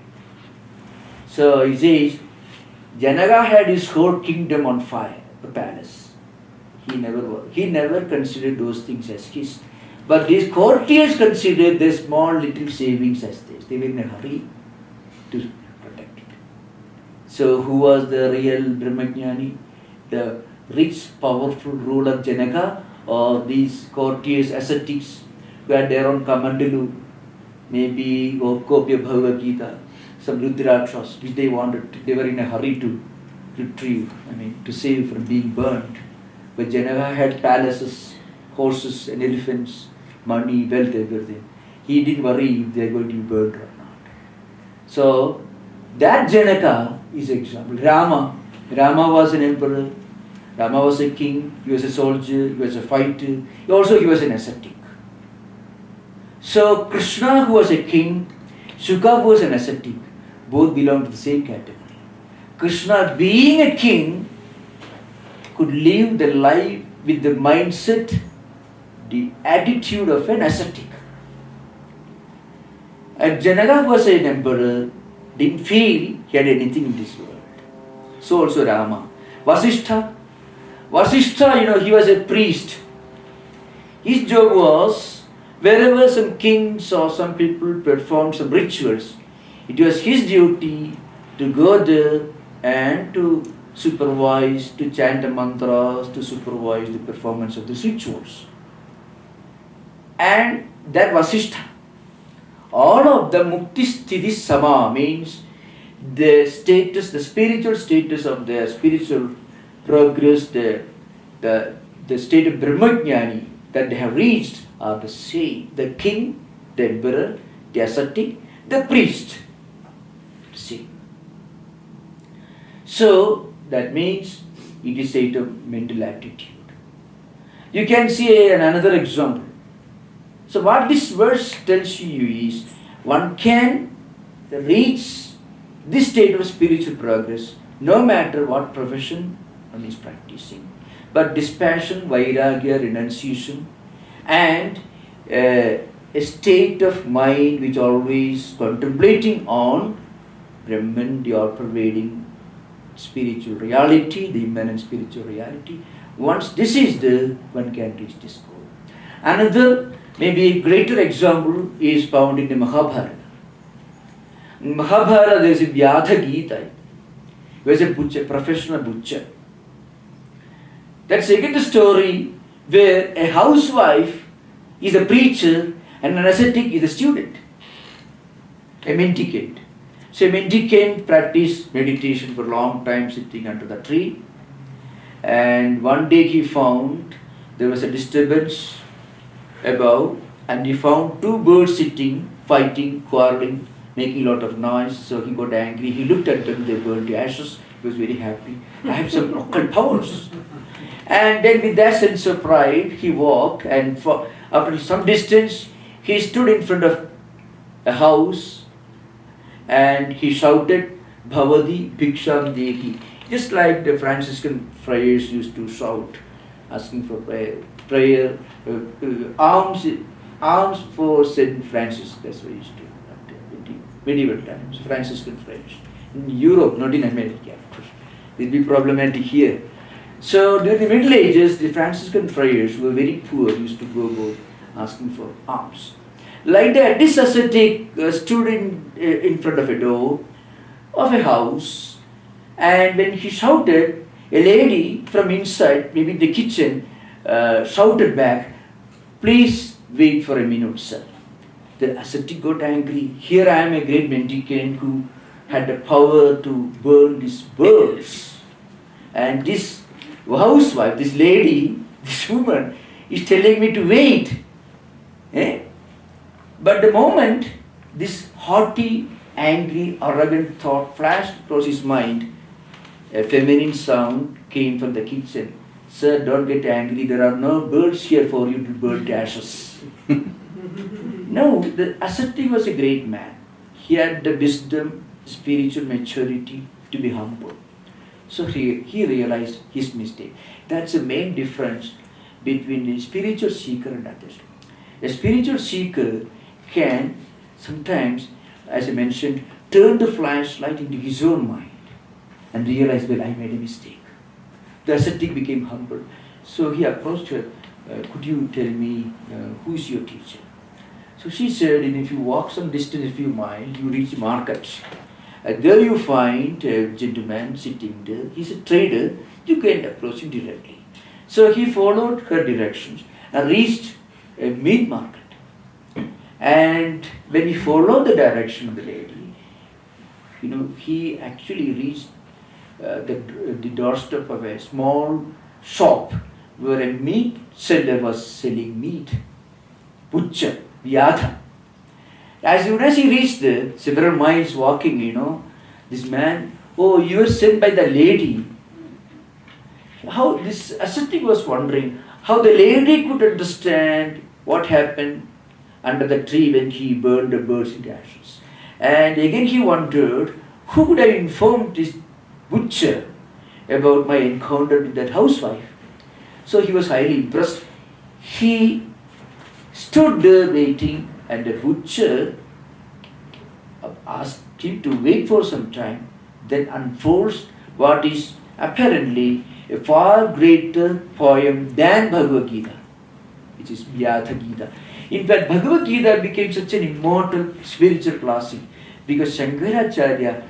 Speaker 1: So he says, Janaka had his whole kingdom on fire, the palace. He never considered those things as his. But these courtiers considered their small little savings as theirs. They were in a hurry to protect it. So who was the real Brahmajnani? The rich, powerful ruler Janaka, or these courtiers, ascetics, who had their own Kamandalu, maybe or copy of Bhagavad Gita, some Rudrakshas, which they wanted, they were in a hurry to retrieve, to save from being burnt. But Janaka had palaces, horses and elephants, money, wealth, everything. He didn't worry if they are going to be burned or not. So, that Janaka is an example. Rama was an emperor, Rama was a king, he was a soldier, he was a fighter, he was an ascetic. So, Krishna, who was a king, Shuka, who was an ascetic, both belong to the same category. Krishna, being a king, could live the life with the mindset, the attitude of an ascetic. And Janaka was an emperor, didn't feel he had anything in this world. So also Rama. Vasishtha, he was a priest. His job was, wherever some kings or some people performed some rituals, it was his duty to go there and to supervise, to chant the mantras, to supervise the performance of the rituals. And that Vasishtha, all of the Mukti Sthiti Sama means the status, the spiritual status of the spiritual progress, the state of Brahmajnani that they have reached are the same. The king, the emperor, the ascetic, the priest. Same. So that means it is state of mental attitude. You can see another example. So what this verse tells you is, one can reach this state of spiritual progress no matter what profession one is practicing. But dispassion, vairagya, renunciation, and a state of mind which always contemplating on Brahman, the all-pervading spiritual reality, the immanent spiritual reality. Once this is there, one can reach this goal. Another, maybe a greater example is found in the Mahabharata. In Mahabharata, there is a Vyadha Gita. He was a butcher, professional butcher. That's again the story where a housewife is a preacher and an ascetic is a student, a mendicant. So a mendicant practiced meditation for a long time sitting under the tree, and one day he found there was a disturbance above, and he found two birds sitting, fighting, quarreling, making a lot of noise. So he got angry. He looked at them, they burned to ashes. He was very happy. I have some occult powers. And then with that sense of pride, he walked, and after some distance, he stood in front of a house and he shouted, Bhavadi Bhiksham Dehi. Just like the Franciscan friars used to shout, asking for prayer, alms for Saint Francis. That's what he used to do in medieval times, Franciscan friars. In Europe, not in America, of course. It will be problematic here. So during the Middle Ages, the Franciscan friars who were very poor used to go about asking for alms. Like that, this ascetic stood in front of a door of a house, and when he shouted, a lady from inside, maybe the kitchen, shouted back, please wait for a minute, sir. The ascetic got angry. Here I am, a great mendicant who had the power to burn these birds. And this housewife, this lady, this woman, is telling me to wait. But the moment this haughty, angry, arrogant thought flashed across his mind, a feminine sound came from the kitchen. Sir, don't get angry. There are no birds here for you to burn to ashes. No, the ascetic was a great man. He had the wisdom, spiritual maturity to be humble. So he realized his mistake. That's the main difference between a spiritual seeker and others. A spiritual seeker can sometimes, as I mentioned, turn the flashlight into his own mind and realize, well, I made a mistake. The ascetic became humble. So he approached her, could you tell me who is your teacher? So she said, and if you walk some distance, a few miles, you reach market. And there you find a gentleman sitting there. He's a trader. You can approach him directly. So he followed her directions and reached a meat market. And when he followed the direction of the lady, he actually reached the doorstep of a small shop where a meat seller was selling meat. Butcher, Vyadha. As soon as he reached there, several miles walking, this man, oh, you were sent by the lady. How this ascetic was wondering how the lady could understand what happened under the tree when he burned the birds into ashes. And again he wondered, who could have informed this butcher about my encounter with that housewife? So he was highly impressed. He stood there waiting, and the butcher asked him to wait for some time, then unfolds what is apparently a far greater poem than Bhagavad Gita, which is Vyadha Gita. In fact, Bhagavad Gita became such an immortal spiritual classic because Shankaracharya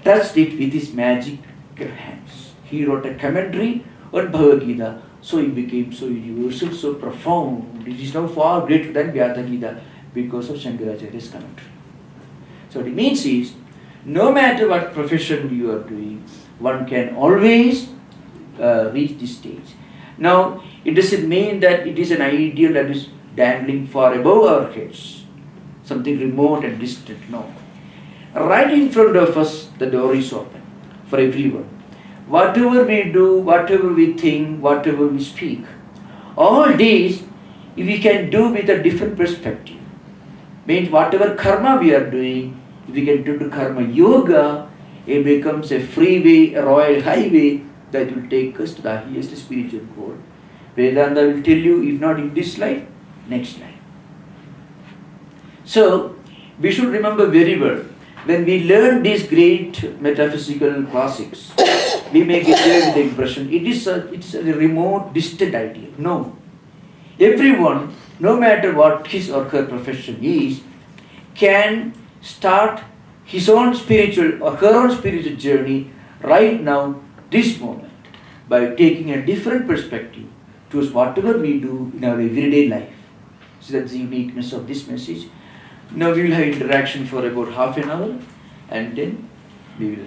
Speaker 1: touched it with his magic hands. He wrote a commentary on Bhagavad Gita, so it became so universal, so profound. It is now far greater than Vyadha Gita because of Shankaracharya's commentary. So what it means is, no matter what profession you are doing, one can always reach this stage. Now, it doesn't mean that it is an ideal that is dangling far above our heads, something remote and distant. No. Right in front of us, the door is open for everyone. Whatever we do, whatever we think, whatever we speak, all these, if we can do with a different perspective, means whatever karma we are doing, if we can do the karma yoga, it becomes a freeway, a royal highway that will take us to the highest spiritual goal. Vedanta will tell you, if not in this life, next life. So, we should remember very well, when we learn these great metaphysical classics, we may get away with the impression it's a remote, distant idea. No. Everyone, no matter what his or her profession is, can start his own spiritual or her own spiritual journey right now, this moment, by taking a different perspective towards whatever we do in our everyday life. So that's the uniqueness of this message. Now we will have interaction for about half an hour, and then we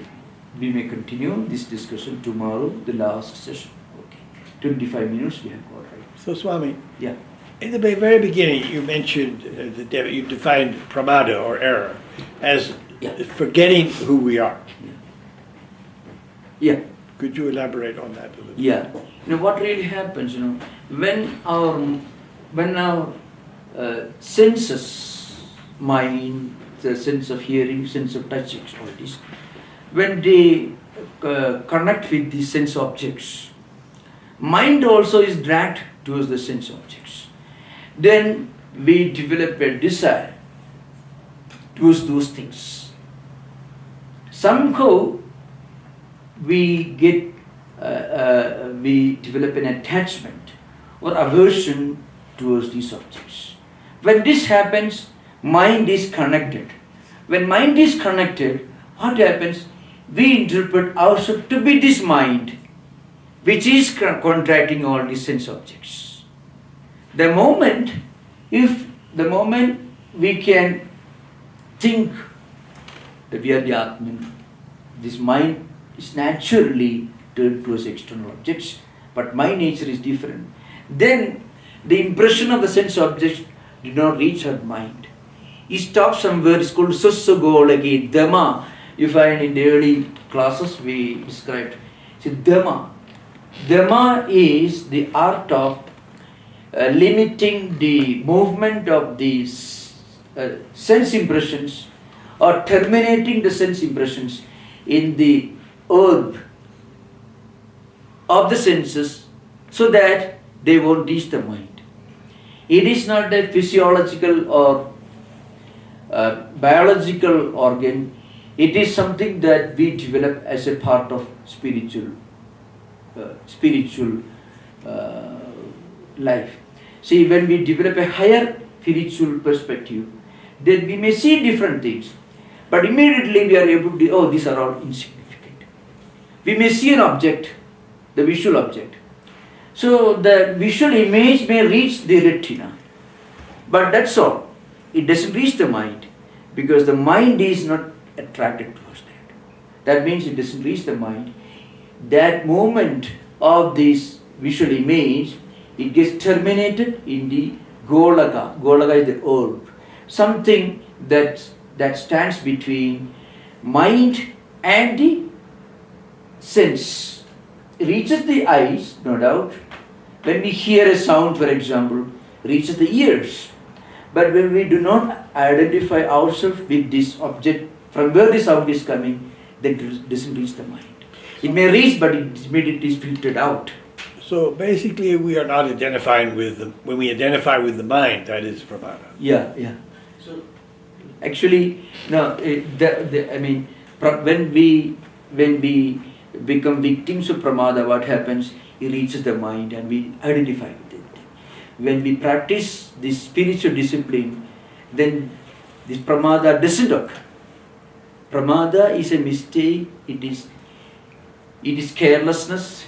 Speaker 1: may continue this discussion tomorrow, the last session. Okay, 25 minutes we have got, right?
Speaker 3: So Swami,
Speaker 1: Yeah.
Speaker 3: in the very beginning you mentioned, you defined pramada or error as forgetting who we are.
Speaker 1: Yeah.
Speaker 3: Could you elaborate on that a little bit?
Speaker 1: Yeah. What really happens, when our senses, mind, the sense of hearing, sense of touching, all this, when they connect with the sense objects, mind also is dragged towards the sense objects. Then we develop a desire towards those things. Somehow we develop an attachment or aversion towards these objects. When this happens, mind is connected. When mind is connected, what happens? We interpret ourselves to be this mind, which is contracting all these sense objects. The moment we can think that we are the Atman, this mind is naturally turned towards external objects, but my nature is different. Then the impression of the sense objects did not reach her mind. It stopped somewhere. It's called Sussagolagi, Dhamma. You find in the early classes we described. So Dhamma. Dhamma is the art of limiting the movement of these sense impressions or terminating the sense impressions in the herb of the senses so that they won't reach the mind. It is not a physiological or biological organ. It is something that we develop as a part of spiritual life. See, when we develop a higher spiritual perspective, then we may see different things, but immediately we are able to, these are all insignificant. We may see an object, the visual object, So the visual image may reach the retina, but that's all. It doesn't reach the mind because the mind is not attracted towards that. That means it doesn't reach the mind. That moment of this visual image, it gets terminated in the Golaka. Golaka is the orb. Something that stands between mind and the sense. It reaches the eyes, no doubt. When we hear a sound, for example, reaches the ears. But when we do not identify ourselves with this object, from where the sound is coming, that doesn't reach the mind. It may reach, but it is filtered out.
Speaker 3: So basically, we are not identifying with when we identify with the mind, that is pramada.
Speaker 1: Yeah.
Speaker 4: So,
Speaker 1: Actually, no. When we become victims of pramada, what happens? It reaches the mind, and we identify with it. When we practice this spiritual discipline, then this pramada doesn't occur. Pramada is a mistake. It is carelessness.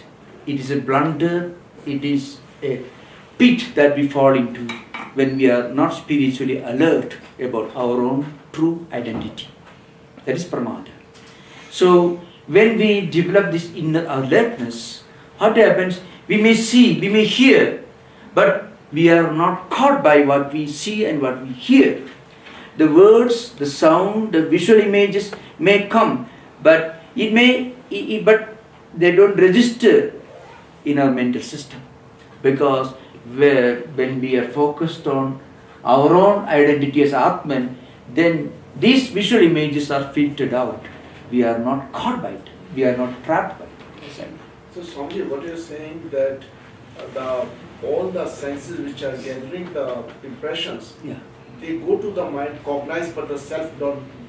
Speaker 1: It is a blunder. It is a pit that we fall into when we are not spiritually alert about our own true identity. That is pramada. So when we develop this inner alertness, what happens? We may see, we may hear, but we are not caught by what we see and what we hear. The words, the sound, the visual images may come, but but they don't register in our mental system, because when we are focused on our own identity as Atman, then these visual images are filtered out. We are not caught by it. We are not trapped by it.
Speaker 4: so Swamiji, what you're saying that all the senses which are gathering the impressions,
Speaker 1: Yeah.
Speaker 4: they go to the mind, cognize, but the self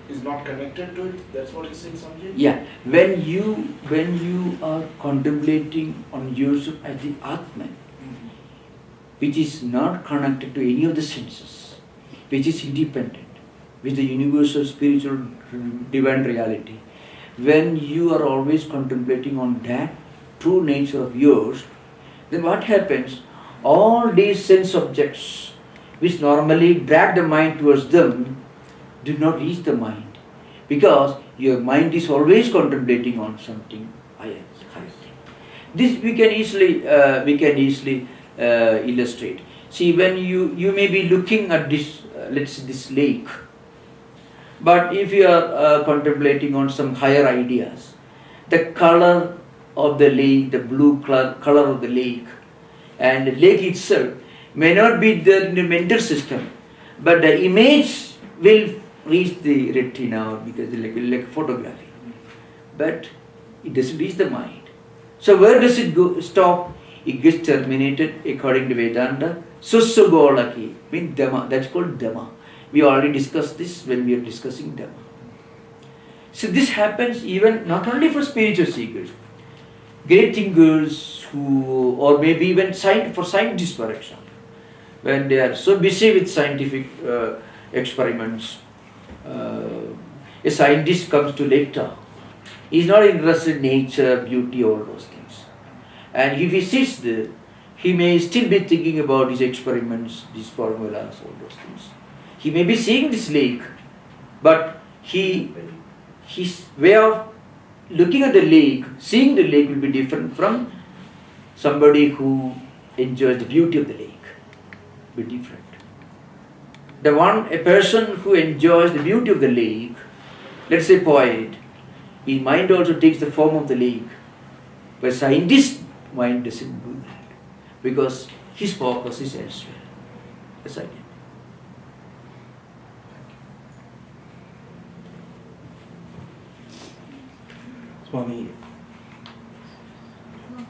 Speaker 4: is not connected to it. That's what you're saying, Swamiji?
Speaker 1: Yeah. When you are contemplating on yourself as the Atman, which is not connected to any of the senses, which is independent, with the universal spiritual divine reality, when you are always contemplating on that true nature of yours, then what happens? All these sense objects which normally drag the mind towards them do not reach the mind, because your mind is always contemplating on something higher. This we can easily illustrate. See, when you may be looking at this, let's say this lake, but if you are contemplating on some higher ideas, the color of the lake, the blue color of the lake, and the lake itself may not be there in the mental system, but the image will reach the retina because it's like photography, but it doesn't reach the mind. So where does it go? Stop. It gets terminated according to Vedanta. Susugolaki means Dhamma. That's called Dhamma. We already discussed this when we are discussing Dhamma. So this happens even not only for spiritual seekers, great thinkers or maybe even for scientists, for example, when they are so busy with scientific experiments. A scientist comes to Lake Tahoe. He is not interested in nature, beauty, all those things. And if he sits there, he may still be thinking about his experiments, his formulas, all those things. He may be seeing this lake, but his way of looking at the lake, seeing the lake will be different from somebody who enjoys the beauty of the lake. Be different. A person who enjoys the beauty of the lake, let's say poet, his mind also takes the form of the lake. But scientist mind doesn't do that, because his focus is elsewhere. Yes, I did.
Speaker 5: Swami,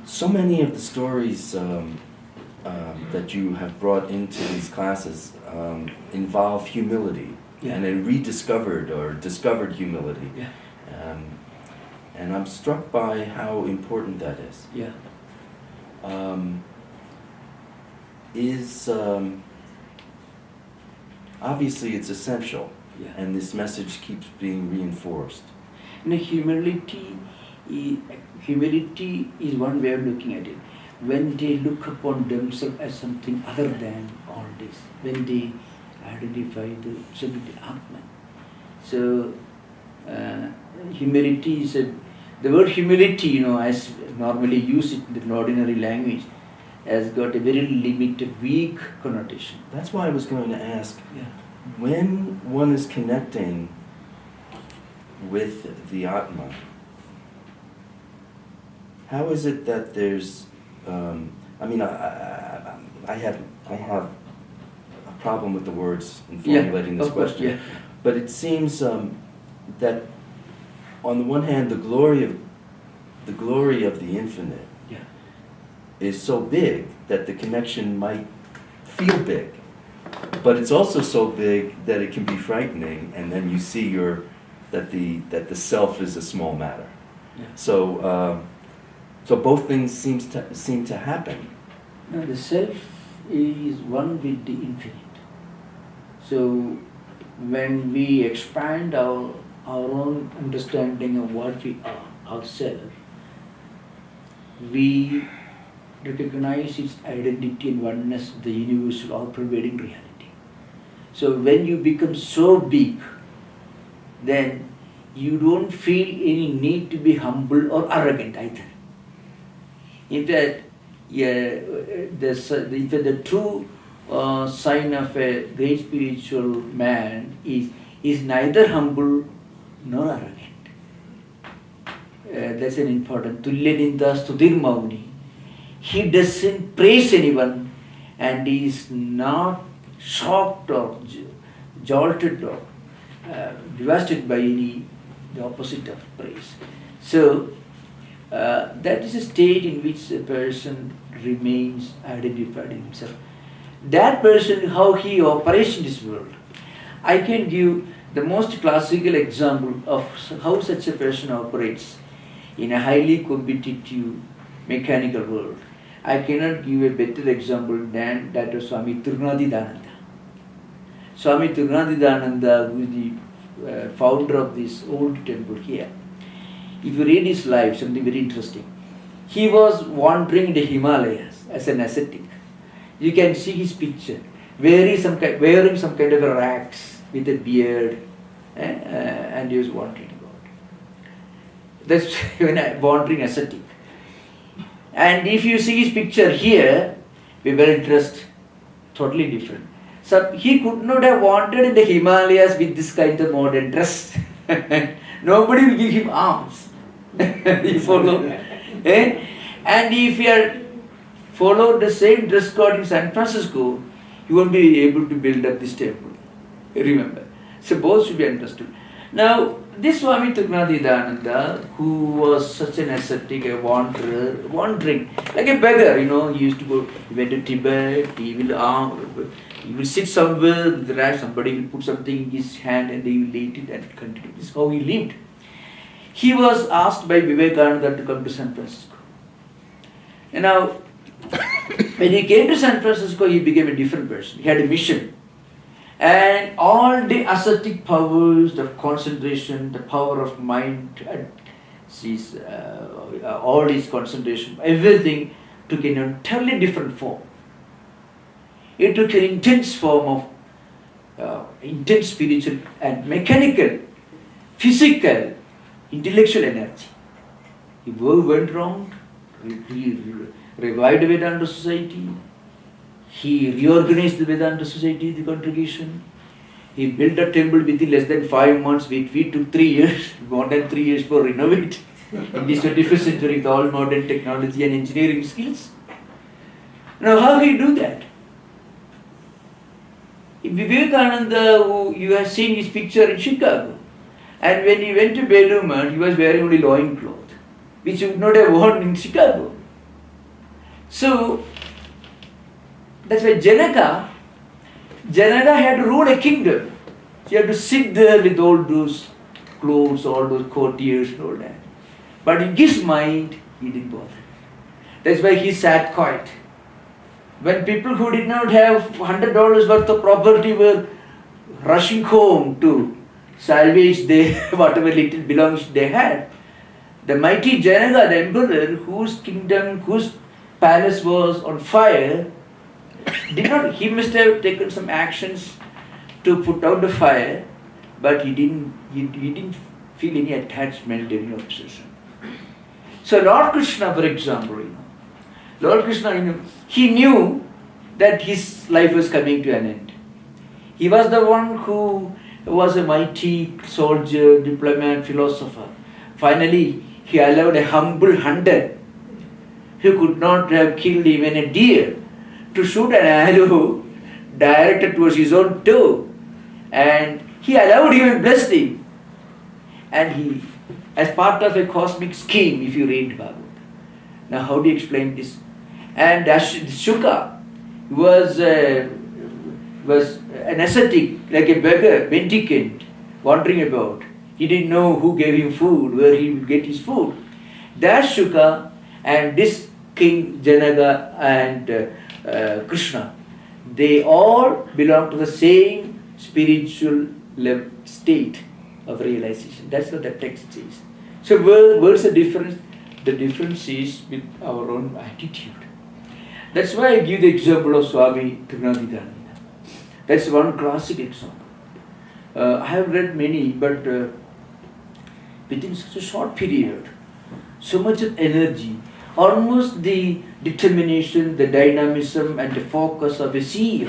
Speaker 5: so many of the stories that you have brought into these classes involve humility,
Speaker 1: Yeah.
Speaker 5: and a rediscovered or discovered humility.
Speaker 1: Yeah.
Speaker 5: And I'm struck by how important that is.
Speaker 1: Yeah.
Speaker 5: Obviously it's essential,
Speaker 1: Yeah.
Speaker 5: and this message keeps being reinforced.
Speaker 1: Humility is one way of looking at it. when they look upon themselves as something other than all this, when they identify the Atman. So, humility is the word humility, as normally used in the ordinary language, has got a very limited, weak connotation.
Speaker 5: That's why I was going to ask,
Speaker 1: Yeah.
Speaker 5: when one is connecting with the Atma, how is it that there's, I have a problem with the words in formulating this
Speaker 1: of course,
Speaker 5: question,
Speaker 1: yeah.
Speaker 5: but it seems that on the one hand, the glory of the infinite
Speaker 1: Yeah.
Speaker 5: is so big that the connection might feel big, but it's also so big that it can be frightening, and then you see that the self is a small matter.
Speaker 1: Yeah.
Speaker 5: So both things seem to happen.
Speaker 1: Now the self is one with the infinite. So when we expand our own understanding of what we are, ourselves, we recognize its identity and oneness with the universal, all-pervading reality. So when you become so big, then you don't feel any need to be humble or arrogant either. In fact, the true sign of a great spiritual man is neither humble nor arrogant. That's an important. Tulyaninda Studir Mauni. He doesn't praise anyone, and he is not shocked or jolted or devastated by the opposite of praise. So that is a state in which a person remains identified in himself. That person, how he operates in this world. I can give the most classical example of how such a person operates in a highly competitive mechanical world. I cannot give a better example than that of Swami Tattwamayananda. Swami Tattwamayananda, who is the founder of this old temple here. If you read his life, something very interesting. He was wandering in the Himalayas as an ascetic. You can see his picture, wearing some kind of a rags with a beard, and he was wandering about. That's when I wandering ascetic. And if you see his picture here, we were dressed totally different. So he could not have wandered in the Himalayas with this kind of modern dress. Nobody will give him arms. You follow? And if you had followed the same dress code in San Francisco, you won't be able to build up this temple. Remember. So both should be understood. Now, this Swami Tattwamayananda, who was such an ascetic, a wanderer, wandering, like a beggar, he used to go, he went to Tibet, he will sit somewhere with the rash, somebody will put something in his hand and they will eat it and continue. This is how he lived. He was asked by Vivekachudamani to come to San Francisco. And now, when he came to San Francisco, he became a different person. He had a mission. And all the ascetic powers, the concentration, the power of mind, all his concentration, everything took an entirely different form. It took an intense form of intense spiritual and mechanical, physical, intellectual energy. He went around, he revived the Vedanta society, he reorganized the Vedanta society, the congregation. He built a temple within less than 5 months. We took 3 years, more than 3 years for renovate in this 21st century with all modern technology and engineering skills. Now, how did he do that? Vivekachudamani, you have seen his picture in Chicago. And when he went to Belluman, he was wearing only loin cloth, which he would not have worn in Chicago. So, that's why Janaka had to rule a kingdom. He had to sit there with all those clothes, all those courtiers and all that. But in his mind, he didn't bother. That's why he sat quiet. When people who did not have $100 worth of property were rushing home to salvage their whatever little belongings they had, the mighty Janaka, the emperor, whose kingdom, whose palace was on fire, he must have taken some actions to put out the fire, but he didn't feel any attachment, any obsession. So Lord Krishna, for example, Lord Krishna, he knew that his life was coming to an end. He was the one who was a mighty soldier, diplomat, philosopher. Finally, he allowed a humble hunter who could not have killed even a deer to shoot an arrow directed towards his own toe. And he allowed him and blessed him. And he, as part of a cosmic scheme, if you read Bhagavad. Now how do you explain this? And Shuka was an ascetic, like a beggar, mendicant, wandering about. He didn't know who gave him food, where he would get his food. That Shuka and this king Janaga and Krishna, they all belong to the same spiritual state of realization. That's what the text says. So where's the difference? The difference is with our own attitude. That's why I give the example of Swami Tattwamayananda. That's one classic example. I have read many, but within such a short period, so much of energy, almost the determination, the dynamism and the focus of a CEO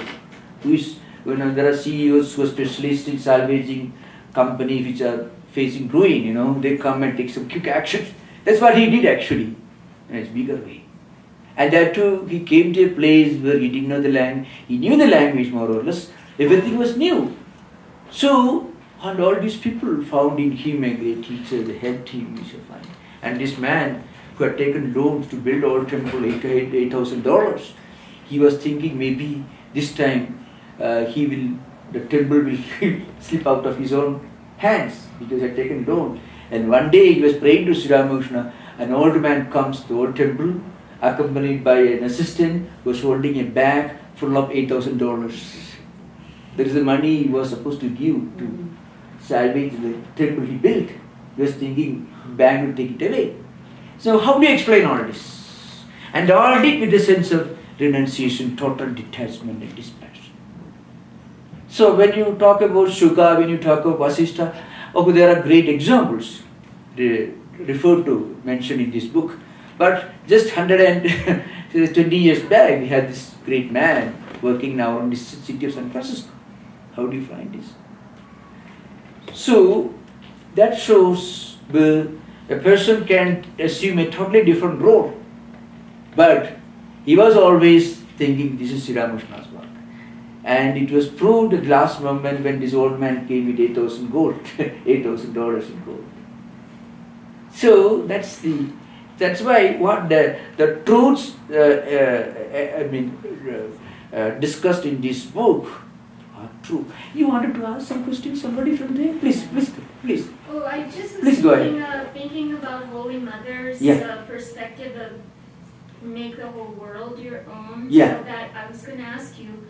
Speaker 1: who is, there are CEOs who are specialists in salvaging companies which are facing ruin, they come and take some quick action. That's what he did actually, in a bigger way. And that too, he came to a place where he didn't know the language. He knew the language more or less. Everything was new. So, and all these people found in him a great teacher. They helped him, find. And this man who had taken loans to build old temple, $8,000, he was thinking maybe this time the temple will slip out of his own hands because he had taken loan. And one day he was praying to Sri Ramakrishna. An old man comes to the old temple, accompanied by an assistant who was holding a bag full of $8,000. That is the money he was supposed to give to salvage the temple he built. He was thinking bag will take it away. So how do you explain all this? And all it with a sense of renunciation, total detachment and dispassion. So when you talk about Shuka, when you talk about Vasishtha, there are great examples referred to, mentioned in this book. But just 120 years back, we had this great man working now in the city of San Francisco. How do you find this? So, that shows where a person can assume a totally different role. But he was always thinking this is Sri Ramakrishna's work. And it was proved at the last moment when this old man came with $8,000 in gold. So, that's why what the truths discussed in this book are true. You wanted to ask some question, somebody from there? Please.
Speaker 6: Oh, I just
Speaker 1: Please
Speaker 6: was thinking about Holy Mother's perspective of make the whole world your own.
Speaker 1: Yeah.
Speaker 6: So that I was going to ask you,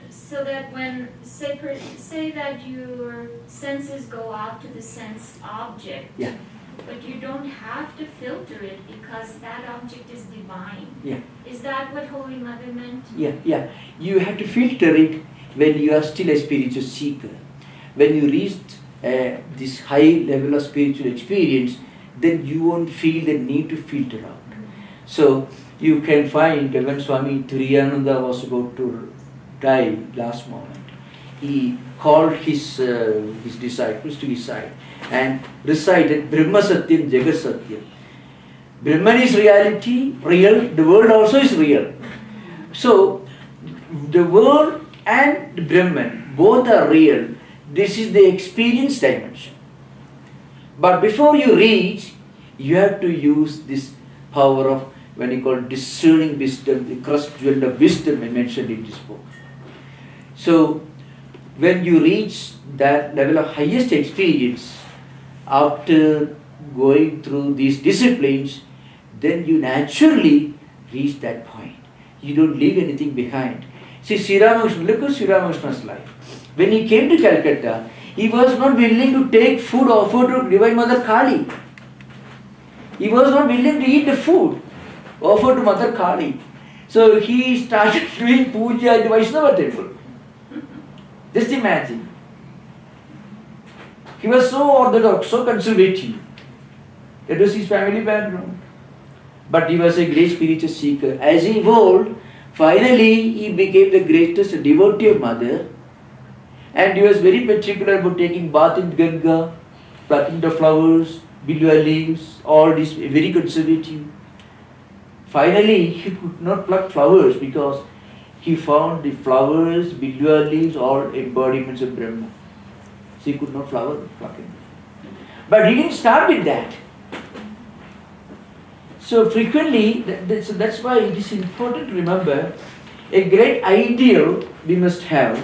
Speaker 6: so that when, say that your senses go out to the sense object, but you don't have to filter it because that object is divine.
Speaker 1: Yeah.
Speaker 6: Is that what Holy Mother meant?
Speaker 1: Yeah. You have to filter it when you are still a spiritual seeker. When you reach this high level of spiritual experience, then you won't feel the need to filter out. So you can find when Swami Tattwamayananda was about to die last moment, he called his disciples to his side and recited Brahma Satyam Jagat Satyam. Brahman is reality, real, the world also is real. So the world and the Brahman both are real. This is the experience dimension. But before you reach, you have to use this power of when you call discerning wisdom, the Crest-Jewel of Wisdom I mentioned in this book. So when you reach that level of highest experience, after going through these disciplines, then you naturally reach that point. You don't leave anything behind. See, Sri Ramakrishna, look at Sri Ramakrishna's life. When he came to Calcutta, he was not willing to take food offered to Divine Mother Kali. He was not willing to eat the food. offered to Mother Kali. So he started doing puja at the Vaishnava temple. Just imagine. He was so orthodox, so conservative. That was his family background. But he was a great spiritual seeker. As he evolved, finally he became the greatest devotee of Mother. And he was very particular about taking bath in Ganga, plucking the flowers, bilwa leaves, all this, very conservative. Finally, he could not pluck flowers because he found the flowers, bilwa leaves, all embodiments of Brahma. So he could not pluck it. But he didn't start with that. So frequently, that's why it is important to remember a great ideal we must have,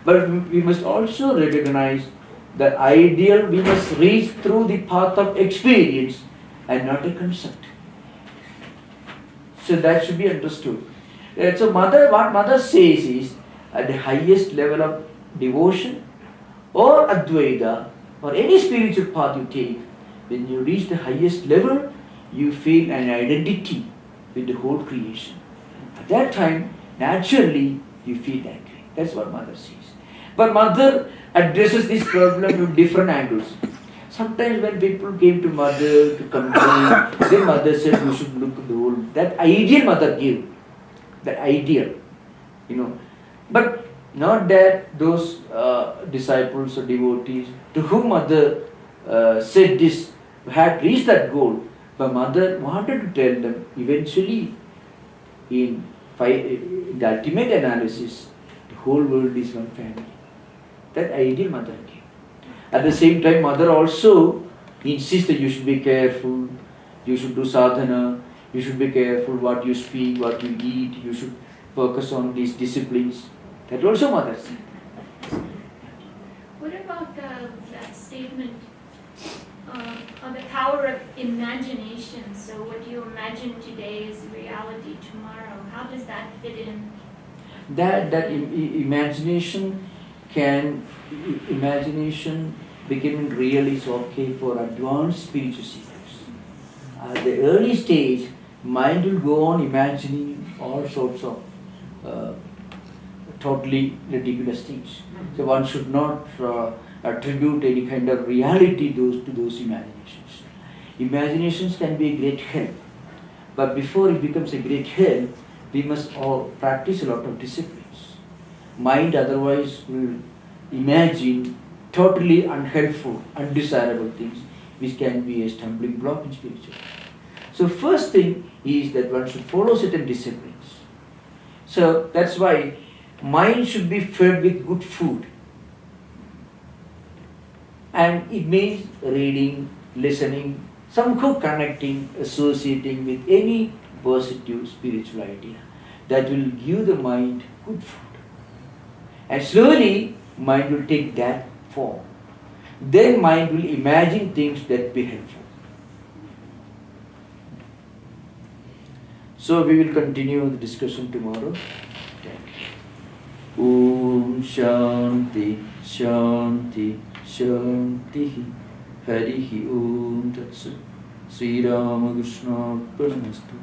Speaker 1: but we must also recognize the ideal we must reach through the path of experience and not a concept. So that should be understood. So what Mother says is, at the highest level of devotion or Advaita or any spiritual path you take, when you reach the highest level, you feel an identity with the whole creation. At that time, naturally, you feel that way. That's what Mother says. But Mother addresses this problem from different angles. Sometimes when people came to Mother to complain, then Mother said, you should look at the whole. That ideal Mother gave. That ideal. But not that those disciples or devotees to whom Mother said this had reached that goal. But Mother wanted to tell them, eventually, in the ultimate analysis, the whole world is one family. That ideal Mother gave. At the same time, Mother also insists that you should be careful, you should do sadhana, you should be careful what you speak, what you eat, you should focus on these disciplines. That also Mother said.
Speaker 6: What about that statement on the power of imagination? So what you imagine today is reality tomorrow. How does that fit in?
Speaker 1: Imagination becoming real is okay for advanced spiritual seekers. At the early stage, mind will go on imagining all sorts of totally ridiculous things. So one should not attribute any kind of reality to those imaginations. Imaginations can be a great help, but before it becomes a great help, we must all practice a lot of disciplines. Mind otherwise will imagine totally unhelpful, undesirable things, which can be a stumbling block in spirituality. So first thing is that one should follow certain disciplines. So that's why mind should be fed with good food. And it means reading, listening, somehow connecting, associating with any positive spiritual idea that will give the mind good food. And slowly, mind will take that form. Then mind will imagine things that be helpful. So we will continue the discussion tomorrow. Om Shanti Shanti Shanti Harihi Om Tat Sat Sri Ramakrishna Arpanastu